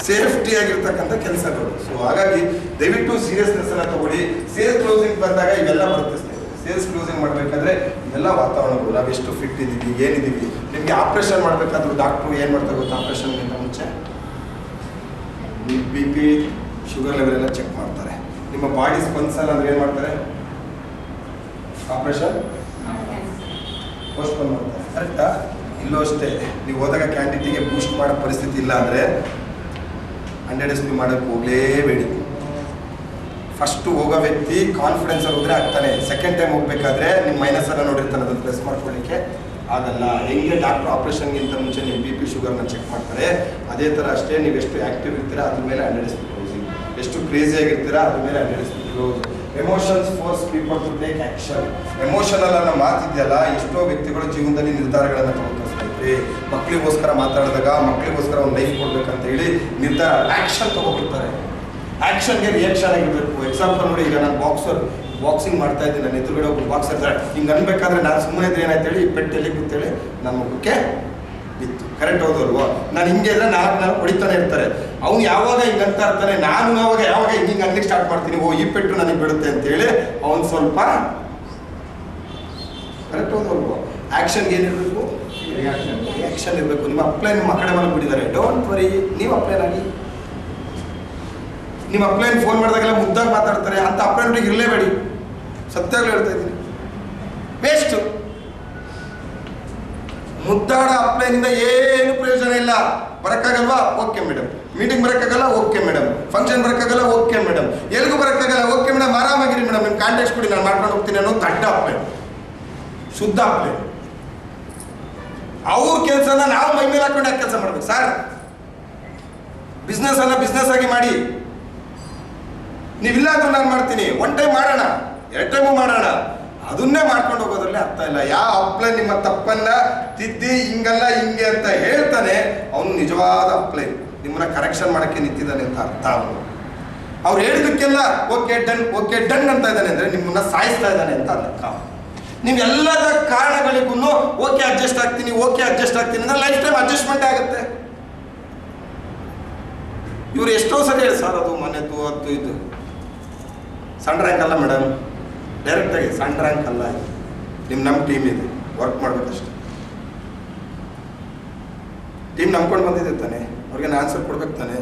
Safety ಆಗಿರ್ತಕ್ಕಂಥ ಕೆಲಸಗಳು. So ಹಾಗಾಗಿ ದಯವಿಟ್ಟು ಸೀರಿಯಸ್ನೆಸ್ ಅನ್ನ ತಗೊಳ್ಳಿ. ಸೇಲ್ಸ್ ಕ್ಲೋಸಿಂಗ್ ಬಂದಾಗ ಇವೆಲ್ಲ ಬರುತ್ತೆ. ಸೇಲ್ಸ್ ಕ್ಲೋಸಿಂಗ್ ಮಾಡಬೇಕಾದ್ರೆ ಇವೆಲ್ಲ ವಾತಾವರಣಗಳು, ನಾವು ಎಷ್ಟು ಫಿಟ್ ಇದ್ದೀವಿ, ಏನಿದ್ದೀವಿ. ನಿಮಗೆ ಆಪರೇಷನ್ ಮಾಡಬೇಕಾದ್ರೂ ಡಾಕ್ಟ್ರು ಏನು ಮಾಡ್ತಾರೆ ಗೊತ್ತಾ? ಆಪರೇಷನ್ಗಿಂತ ಮುಂಚೆ ಬಿ ಪಿ ಶುಗರ್ ಲೆವೆಲ್ ಎಲ್ಲ ಚೆಕ್ ಮಾಡ್ತಾರೆ. ನಿಮ್ಮ ಬಾಡಿ ಸ್ಪಂದಿಸಲ್ಲ ಅಂದ್ರೆ ಏನು ಮಾಡ್ತಾರೆ? ಆಪರೇಷನ್ ಪೋಸ್ಟ್ಪೋನ್ ಮಾಡ್ತಾರೆ. ಕರೆಕ್ಟಾ? ಇಲ್ಲೂ ಅಷ್ಟೇ. ನೀವು ಹೋದಾಗ ಕ್ಯಾಂಡಿಡೇಟಿಗೆ ಬೂಸ್ಟ್ ಮಾಡೋ ಪರಿಸ್ಥಿತಿ ಇಲ್ಲ ಅಂದರೆ 100 SP ಮಾಡೋಕ್ಕೆ ಹೋಗಲೇಬೇಡಿ. ಫಸ್ಟ್ ಹೋಗೋ ವ್ಯಕ್ತಿ ಕಾನ್ಫಿಡೆನ್ಸಲ್ಲಿ ಹೋದರೆ ಆಗ್ತಾನೆ. ಸೆಕೆಂಡ್ ಟೈಮ್ ಹೋಗ್ಬೇಕಾದ್ರೆ ನಿಮ್ಮ ಮೈನಸನ್ನು ನೋಡಿರ್ತಾನೆ, ಅದನ್ನು ಪ್ರೆಸ್ ಮಾಡ್ಕೊಳ್ಳಿಕ್ಕೆ ಆಗಲ್ಲ. ಹೆಂಗೆ ಡಾಕ್ಟ್ರು ಆಪ್ರೇಷನ್ಗಿಂತ ಮುಂಚೆ ನೀವು ಬಿ ಪಿ ಶುಗರ್ನ ಚೆಕ್ ಮಾಡ್ತಾರೆ, ಅದೇ ಥರ ಅಷ್ಟೇ ನೀವು ಎಷ್ಟು ಆ್ಯಕ್ಟಿವ್ ಇರ್ತೀರಾ ಅದ್ರ ಮೇಲೆ 100 SP ಕ್ಲೋಸಿಂಗ್, ಎಷ್ಟು ಕ್ರೇಜಿ ಆಗಿರ್ತೀರಾ ಅದ್ರ ಮೇಲೆ 100 SP close. Emotions force people to take action. Emotional ಅನ್ನೋ ಮಾತಿದೆಯಲ್ಲ, ಎಷ್ಟೋ ವ್ಯಕ್ತಿಗಳು ಜೀವನದಲ್ಲಿ ನಿರ್ಧಾರಗಳನ್ನು ತಗೊಂಡ್ರೆ, ಮಕ್ಕಳಿಗೋಸ್ಕರ ಮಾತಾಡಿದಾಗ ಮಕ್ಕಳಿಗೋಸ್ಕರ ಒಂದು ಲೈಫ್ ಕೊಡ್ಬೇಕಂತ ಹೇಳಿ ನಿರ್ಧಾರ ಆ್ಯಕ್ಷನ್ ತೊಗೊಬಿಡ್ತಾರೆ. ಆ್ಯಕ್ಷನ್ಗೆ ರಿಯಾಕ್ಷನ್ ಆಗಿರಬೇಕು. ಎಕ್ಸಾಂಪಲ್ ನೋಡಿ, ಈಗ ನಾನು ಬಾಕ್ಸಿಂಗ್ ಮಾಡ್ತಾ ಇದ್ದೀನಿ, ನನ್ನ ಎದುರುಗಡೆ ಒಬ್ಬರು ಬಾಕ್ಸರ್ ಇದ್ದಾರೆ. ಹಿಂಗೆ ಅನ್ಬೇಕಾದ್ರೆ ನಾನು ಸುಮ್ಮನೆ ಇದ್ರೆ ಏನಾಯ್ತು ಹೇಳಿ, ಪೆಟ್ಟಲ್ಲಿ ಕೂತೇಳಿ ನನ್ನ ಮುಖಕ್ಕೆ ಬಿತ್ತು. ಕರೆಕ್ಟ್ ಹೌದಲ್ವಾ? ನಾನು ಹಿಂಗೆ ಇದ್ರೆ 4 ಹೊಡಿತಾನೆ ಇರ್ತಾರೆ. ಅವ್ನು ಯಾವಾಗ ಹಿಂಗೆ ಅಂತ ಇರ್ತಾನೆ, ನಾನು ಯಾವಾಗ ಹಿಂಗೆ ಅನ್ಲಿಕ್ಕೆ ಸ್ಟಾರ್ಟ್ ಮಾಡ್ತೀನಿ, ಓ ಈ ಪೆಟ್ಟು ನನಗೆ ಬಿಡುತ್ತೆ ಅಂತೇಳಿ ಅವ್ನು ಸ್ವಲ್ಪ ಕರೆಕ್ಟ್ ಹೌದಲ್ವಾ? ಆ್ಯಕ್ಷನ್ಗೆ ಏನಿರಬೇಕು? ರಿಯಾಕ್ಷನ್ ಇರಬೇಕು. ನಿಮ್ಮ ಅಪ್ಲೈನ್ ನಿಮ್ಮ ಕಡೆ ಮೇಲೆ ಬಿಟ್ಟಿದ್ದಾರೆ, ಡೋಂಟ್ ವರಿ, ನೀವು ಅಪ್ಲೈನ್ ಆಗಿ. ನಿಮ್ಮ ಅಪ್ಲೈನ್ ಫೋನ್ ಮಾಡಿದಾಗೆಲ್ಲ ಮುದ್ದಾಗಿ ಮಾತಾಡ್ತಾರೆ, ಅಂತ ಅಪ್ಲೈನ್ಗೆ ಇರಲೇಬೇಡಿ. ಸತ್ಯಾಗ್ಲೂ ಹೇಳ್ತಾ ಇದ್ದೀನಿ, ವೇಸ್ಟು. ಮುದ್ದಾಡ ಅಪ್ಲೈನಿಂದ ಏನು ಪ್ರಯೋಜನ ಇಲ್ಲ. ಬರೋಕ್ಕಾಗಲ್ವಾ? Okay madam. ಮೀಟಿಂಗ್ ಬರೋಕ್ಕಾಗಲ್ಲ? Okay madam. ಫಂಕ್ಷನ್ ಬರೋಕ್ಕಾಗಲ್ಲ? Okay madam. ಎಲ್ಲಿಗೂ ಬರೋಕ್ಕಾಗಲ್ಲ? ಓಕೆ ಮೇಡಮ್, ಆರಾಮಾಗಿರಿ ಮೇಡಮ್, ನಿಮ್ಮ ಕಾಂಟ್ಯಾಕ್ಟ್ಸ್ ಕೊಡಿ, ನಾನು ಮಾಡ್ಕೊಂಡು ಹೋಗ್ತೀನಿ ಅನ್ನೋ ದಡ್ಡ ಅಪ್ಲೈನ್, ಶುದ್ಧ ಅಪ್ಲೈನ್. ಅವ್ರ ಕೆಲಸನ ನಾವು ಮೈ ಮೇಲೆ ಹಾಕೊಂಡು ಯಾಕೆ ಕೆಲಸ ಮಾಡ್ಬೇಕು ಸರ್? ಬಿಸ್ನೆಸ್ ಆಗಿ ಮಾಡಿ. ನೀವಿಲ್ಲ ಅಂದ್ರೆ ನಾನು ಮಾಡ್ತೀನಿ, 1 ಟೈಮ್ ಮಾಡೋಣ, 2 ಟೈಮು ಮಾಡೋಣ, ಅದನ್ನೇ ಮಾಡ್ಕೊಂಡು ಹೋಗೋದ್ರಲ್ಲಿ ಅರ್ಥ ಇಲ್ಲ. ಯಾವ ಅಪ್ಲೈನ್ ನಿಮ್ಮ ತಪ್ಪನ್ನ ತಿದ್ದಿ ಹಿಂಗಲ್ಲ ಹಿಂಗೆ ಅಂತ ಹೇಳ್ತಾನೆ, ಅವನು ನಿಜವಾದ ಅಪ್ಲೈನ್. ನಿಮ್ಮನ್ನ ಕರೆಕ್ಷನ್ ಮಾಡೋಕ್ಕೆ ನಿಂತಿದ್ದಾನೆ ಅಂತ ಅರ್ಥ. ಅವ್ರು ಹೇಳಿದಕ್ಕೆಲ್ಲ ಓಕೆ ಡನ್ ಅಂತ ಇದ್ದಾನೆ ಅಂದರೆ ನಿಮ್ಮನ್ನ ಸಾಯಿಸ್ತಾ ಇದ್ದಾನೆ ಅಂತ ಲೆಕ್ಕ. ನೀವೆಲ್ಲದ ಕಾರಣಗಳಿಗೂ ಓಕೆ ಅಡ್ಜಸ್ಟ್ ಆಗ್ತೀನಿ ಅಂದ್ರೆ ಲೈಫ್ ಟೈಮ್ ಅಡ್ಜಸ್ಟ್ಮೆಂಟ್ ಆಗುತ್ತೆ. ಇವ್ರು ಎಷ್ಟೋ ಸರಿ ಹೇಳಿ ಸರ್, ಅದು ಮನೆದು ಅದು ಇದು ಸಣ್ಣ ರ್ಯಾಂಕ್ ಅಲ್ಲ ಮೇಡಮ್, ಡೈರೆಕ್ಟಾಗಿ ಸಣ್ಣ ರ್ಯಾಂಕ್ ಅಲ್ಲ. ನಮ್ಮ ಟೀಮ್ ಇದೆ, ವರ್ಕ್ ಮಾಡ್ಬೇಕಷ್ಟೆ. ಟೀಮ್ ನಂಬ್ಕೊಂಡು ಬಂದಿದೆ ತಾನೆ, ಅವ್ರಿಗೆ ಆನ್ಸರ್ ಕೊಡ್ಬೇಕು ತಾನೆ,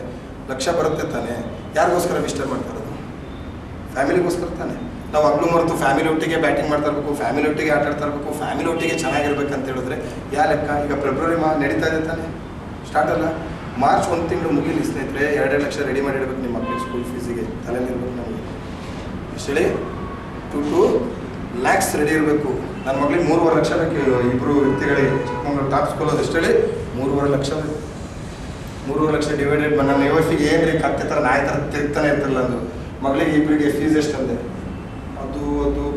ಲಕ್ಷ್ಯ ಬರುತ್ತೆ ತಾನೆ. ಯಾರಿಗೋಸ್ಕರ ಮಿಸ್ಟರ್ ಮಾಡ್ತಾ ಇರೋದು? ಫ್ಯಾಮಿಲಿಗೋಸ್ಕರ ತಾನೆ. ನಾವು ಹಗ್ಲು ಮರೆತು ಫ್ಯಾಮಿಲಿ ಒಟ್ಟಿಗೆ ಬ್ಯಾಟಿಂಗ್ ಮಾಡ್ತಾ ಇರಬೇಕು, ಫ್ಯಾಮಿಲಿ ಒಟ್ಟಿಗೆ ಆಟ ಆಡ್ತಾ ಇರಬೇಕು, ಫ್ಯಾಮಿಲಿ ಒಟ್ಟಿಗೆ ಚೆನ್ನಾಗಿರ್ಬೇಕಂತ ಹೇಳಿದ್ರೆ ಯಾ ಲೆಕ್ಕ? ಈಗ ಫೆಬ್ರವರಿ ನಡೀತಾ ಇದೆ ತಾನೆ, ಸ್ಟಾರ್ಟ್ ಅಲ್ಲ. ಮಾರ್ಚ್ 1 ತಿಂಗಳು ಮುಗಿಲಿ ಸ್ನೇಹಿತರೆ. 2 ಲಕ್ಷ ರೆಡಿ ಮಾಡಿಡ್ಬೇಕು ನಿಮ್ಮ ಮಕ್ಕಳಿಗೆ ಸ್ಕೂಲ್ ಫೀಸಿಗೆ. ತಲೆಯಲ್ಲಿರ್ಬೇಕು ನಮಗೆ ಎಷ್ಟೇಳಿ 2 lakhs ರೆಡಿ ಇರಬೇಕು. ನನ್ನ ಮಗಳಿಗೆ 3.5 ಲಕ್ಷ ಬೇಕು. ಇಬ್ಬರು ವ್ಯಕ್ತಿಗಳಿಗೆ ಚಿಕ್ಕಮಗಳೂರು ಟಾಪ್ ಸ್ಕೂಲ್ ಅದು ಎಷ್ಟೇಳಿ 3.5 ಲಕ್ಷ ಬೇಕು. 3.5 ಲಕ್ಷ ಡಿವೈಡೆಡ್ ನನ್ನ ಯುವಫಿಗೆ ಏನ್ರಿ ಕತ್ತೆ ಥರ ನಾಯಿ ಥರ ತಿರ್ತಾನೆ ಇರ್ತಲ್ಲ. ಅದು ಮಗಳಿಗೆ ಇಬ್ಬರಿಗೆ ಫೀಸ್ ಎಷ್ಟಂದೆ, ಅದು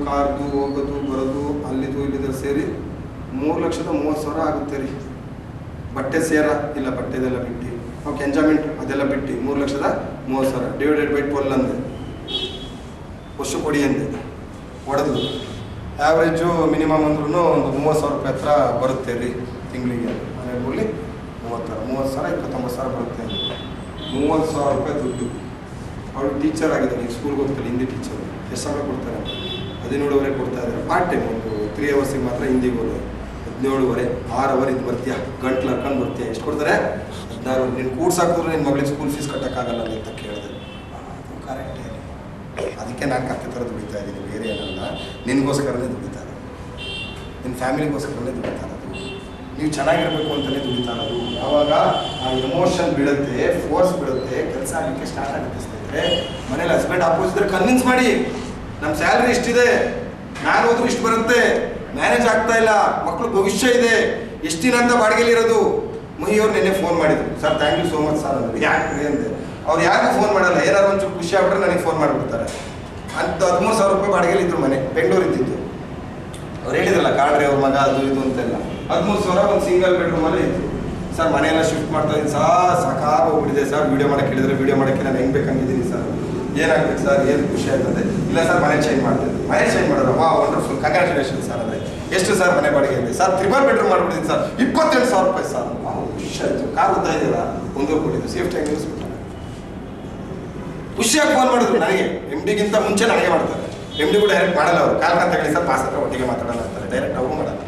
ಕಾರ್ದು ಹೋಗೋದು ಬರೋದು ಅಲ್ಲಿದು ಇಲ್ಲಿದು ಸೇರಿ 3,30,000 ಆಗುತ್ತೆ ರೀ. ಬಟ್ಟೆ ಸೇರ ಇಲ್ಲ, ಬಟ್ಟೆದೆಲ್ಲ ಬಿಟ್ಟು ಓಕೆ, ಎಂಜಾಯ್ಮೆಂಟ್ ಅದೆಲ್ಲ ಬಿಟ್ಟು 3,30,000 ಡಿವೈಡೆಡ್ ಬೈ 12 ಅಂದೆ. ವರ್ಷ ಕೊಡಿ ಅಂದೆ, ಹೊಡೆದು ಆ್ಯಾವ್ರೇಜು ಮಿನಿಮಮ್ ಅಂದ್ರೂ ಒಂದು 30,000 ರೂಪಾಯಿ ಹತ್ರ ಬರುತ್ತೆ ರೀ ತಿಂಗಳಿಗೆ. ಮನೆಯಲ್ಲಿ 30,000 29,000 ಬರುತ್ತೆ. 30,000 ರೂಪಾಯಿ ದುಡ್ಡು. ಅವಳು ಟೀಚರ್ ಆಗಿದ್ದಾಳೆ, ಈಗ ಸ್ಕೂಲ್ಗೆ ಹೋಗ್ತಾಳೆ, ಹಿಂದಿ ಟೀಚರ್. ಎಷ್ಟು ಸಮಯ ಕೊಡ್ತಾರೆ? 17,500 ಕೊಡ್ತಾ ಇದ್ದಾರೆ. ಪಾರ್ಟ್ ಟೈಮ್ ಒಂದು 3 ಅವರ್ಸಿಗೆ ಮಾತ್ರ ಹಿಂದಿಗೆ ಹೋದ್ರೆ 17,500. 6 ಅವರ್ ಇದು ಬರ್ತೀಯಾ, ಗಂಟ್ಲು ಹರ್ಕೊಂಡು ಬರ್ತೀಯಾ. ಎಷ್ಟು ಕೊಡ್ತಾರೆ? 16. ನೀನು ಕೂಡ್ಸಾಕಿದ್ರೆ ನಿನ್ನ ಮಗಳಿಗೆ ಸ್ಕೂಲ್ ಫೀಸ್ ಕಟ್ಟೋಕ್ಕಾಗಲ್ಲ ಅಂತ ಕೇಳಿದೆ. ಅದು ಕರೆಕ್ಟ್. ಅದಕ್ಕೆ ನಾನು ಕತ್ತೆ ಥರ ದುಡಿತಾ ಇದ್ದೀನಿ, ಬೇರೆ ಏನಲ್ಲ. ನಿನಗೋಸ್ಕರನೇ ದುಡಿತಾ ಇರೋದು, ನಿನ್ನ ಫ್ಯಾಮಿಲಿಗೋಸ್ಕರನೇ ದುಡಿತಾ ಇರೋದು, ನೀವು ಚೆನ್ನಾಗಿರ್ಬೇಕು ಅಂತಲೇ ದುಡಿತಾ ಇರೋದು. ಆವಾಗ ಆ ಎಮೋಷನ್ ಬಿಡುತ್ತೆ, ಫೋರ್ಸ್ ಬಿಡುತ್ತೆ, ಕೆಲಸ ಆಗಲಿಕ್ಕೆ ಸ್ಟಾರ್ಟ್ ಆಗುತ್ತೆ ಸ್ನೇಹಿತರೆ. ಮನೇಲಿ ಹಸ್ಬೆಂಡ್ ಆಪೋಸಿಟ್ ಕನ್ವಿನ್ಸ್ ಮಾಡಿ, ನಮ್ಮ ಸ್ಯಾಲ್ರಿ ಇಷ್ಟಿದೆ, ನಾನು ಹೋದ್ರೂ ಇಷ್ಟು ಬರುತ್ತೆ, ಮ್ಯಾನೇಜ್ ಆಗ್ತಾ ಇಲ್ಲ, ಮಕ್ಕಳು ಭವಿಷ್ಯ ಇದೆ, ಎಷ್ಟು ದಿನ ಅಂತ ಬಾಡಿಗೆಲಿರೋದು. ಮುಹಿಯವ್ರು ನೆನ್ನೆ ಫೋನ್ ಮಾಡಿದ್ರು, sir thank you so much sir ಅಂದ್ರೆ. ಯಾಕೆ ಅಂದೆ, ಅವ್ರು ಯಾರಿಗೂ ಫೋನ್ ಮಾಡಲ್ಲ, ಏನಾದ್ರು ಒಂಚೂರು ಖುಷಿ ಆಗ್ಬಿಟ್ರೆ ನನಗೆ ಫೋನ್ ಮಾಡಿಬಿಡ್ತಾರೆ. ಅಂತ 13,000 ರೂಪಾಯಿ ಬಾಡಿಗೆಲಿ ಇದ್ರು ಮನೆ, ಬೆಂಗಳೂರು ಇದ್ದಿದ್ದು. ಅವ್ರು ಹೇಳಿದ್ರಲ್ಲ ಕಾಡ್ರಿ ಅವ್ರ ಮಗ ಅದು ಇದು ಅಂತೆಲ್ಲ. 13,000 ಒಂದು ಸಿಂಗಲ್ ಬೆಡ್ರೂಮಲ್ಲೇ ಇತ್ತು. ಸರ್ ಮನೆಯೆಲ್ಲ ಶಿಫ್ಟ್ ಮಾಡ್ತಾ ಇದ್ದೀನಿ ಸರ್, ಸಾಕಾಗಿ ಹೋಗ್ಬಿಟ್ಟಿದೆ ಸರ್, ವೀಡಿಯೋ ಮಾಡೋಕ್ಕೆ ಹೇಳಿದ್ರೆ ವೀಡಿಯೋ ಮಾಡೋಕ್ಕೆ ನಾನು ಹೆಂಗೆ ಬೇಕಂಗಿದ್ದೀನಿ ಸರ್, ಏನಾಗ್ಬೇಕು ಸರ್, ಏನು ಖುಷಿ ಆಗ್ತದೆ? ಇಲ್ಲ ಸರ್ ಮನೆ ಚೇಂಜ್ ಮಾಡ್ತಿದ್ದೆ. ಮನೆ ಚೇಂಜ್ ಮಾಡೋದು ವಾ ವಂಡರ್ಫುಲ್, ಕಂಗ್ರ್ಯಾಚುಲೇಷನ್ ಸರ್. ಅಂದರೆ ಎಷ್ಟು ಸರ್ ಮನೆ ಬಾಡಿಗೆ ಇದೆ ಸರ್? 3 ಬೆಡ್ರೂಮ್ ಮಾಡ್ಬಿಟ್ಟಿದ್ದೀನಿ ಸರ್, 27,000 ರೂಪಾಯಿ ಸರ್. ಖುಷಿ ಆಯಿತು. ಕಾರ್ ಉದ್ದ ಇದೆಯಲ್ಲ, 1 ಕೊಟ್ಟಿದ್ದು ಸೇಫ್ಟಿ ಆಗಿ ನಿಲ್ಲಿಸ್ಬಿಟ್ಟು ಖುಷಿಯಾಗಿ ಫೋನ್ ಮಾಡಿದ್ರು ನನಗೆ. MD ಗಿಂತ ಮುಂಚೆ ನನಗೆ ಮಾಡ್ತಾರೆ. MD ಕೂಡ ಡೈರೆಕ್ಟ್ ಮಾಡಲ್ಲ ಅವರು, ಕಾಲ್ಕಂತ ಹೇಳಿ ಸರ್ ಪಾಸ್ ಹತ್ರ ಒಟ್ಟಿಗೆ ಮಾತಾಡೋಣ ಅಂತಾರೆ, ಡೈರೆಕ್ಟ್ ಅವರು ಮಾಡಲ್ಲ.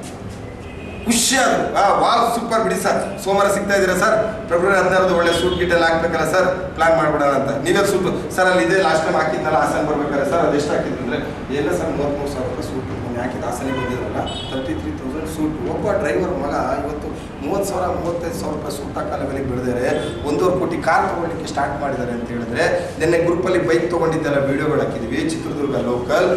ಖುಷಿಯಾದ್ರು, ವಾವ್ ಸೂಪರ್ ಬಿಡಿ ಸರ್, ಸೋಮವಾರ ಸಿಗ್ತಾ ಇದ್ದೀರಾ ಸರ್, ಫೆಬ್ರವರಿ 16 ಒಳ್ಳೆ ಸೂಟ್ ಗಿಟ್ ಎಲ್ಲ ಹಾಕ್ಬೇಕಲ್ಲ ಸರ್, ಪ್ಲಾನ್ ಮಾಡ್ಬಿಡೋಣ ಅಂತ. ನೀವೇ ಸೂಟ್ ಸರ್ ಅಲ್ಲಿ ಇದೆ ಲಾಸ್ಟ್ ಟೈಮ್ ಹಾಕಿದ್ನಲ್ಲ ಹಾಸನ ಬರ್ಬೇಕಾದ್ರೆ ಸರ್ ಅದೆಷ್ಟು ಹಾಕಿದ್ರು ಅಂದರೆ ಎಲ್ಲ ಸರ್ 33,000 ರೂಪಾಯಿ ಸೂಟು ಮೊನ್ನೆ ಹಾಕಿದ ಹಾಸನಿಗೆ ಬಂದಿದ್ರಲ್ಲ 33,000 ಸೂಟು. ಒಬ್ಬ ಡ್ರೈವರ್ ಮಗ ಇವತ್ತು 30,000 35,000 ರೂಪಾಯಿ ಸೂಟ್ ಹಾಕೋ ಲೆವೆಲಿಗೆ ಬೆಳೆದಿದ್ದಾರೆ. 1.5 ಕೋಟಿ ಕಾರ್ ತೊಗೊಳ್ಳಿಕ್ಕೆ ಸ್ಟಾರ್ಟ್ ಮಾಡಿದ್ದಾರೆ ಅಂತ ಹೇಳಿದ್ರೆ, ನಿನ್ನೆ ಗ್ರೂಪಲ್ಲಿ ಬೈಕ್ ತೊಗೊಂಡಿದ್ದೆಲ್ಲ ವೀಡಿಯೋಗಳು ಹಾಕಿದ್ದೀವಿ. ಚಿತ್ರದುರ್ಗ ಲೋಕಲ್,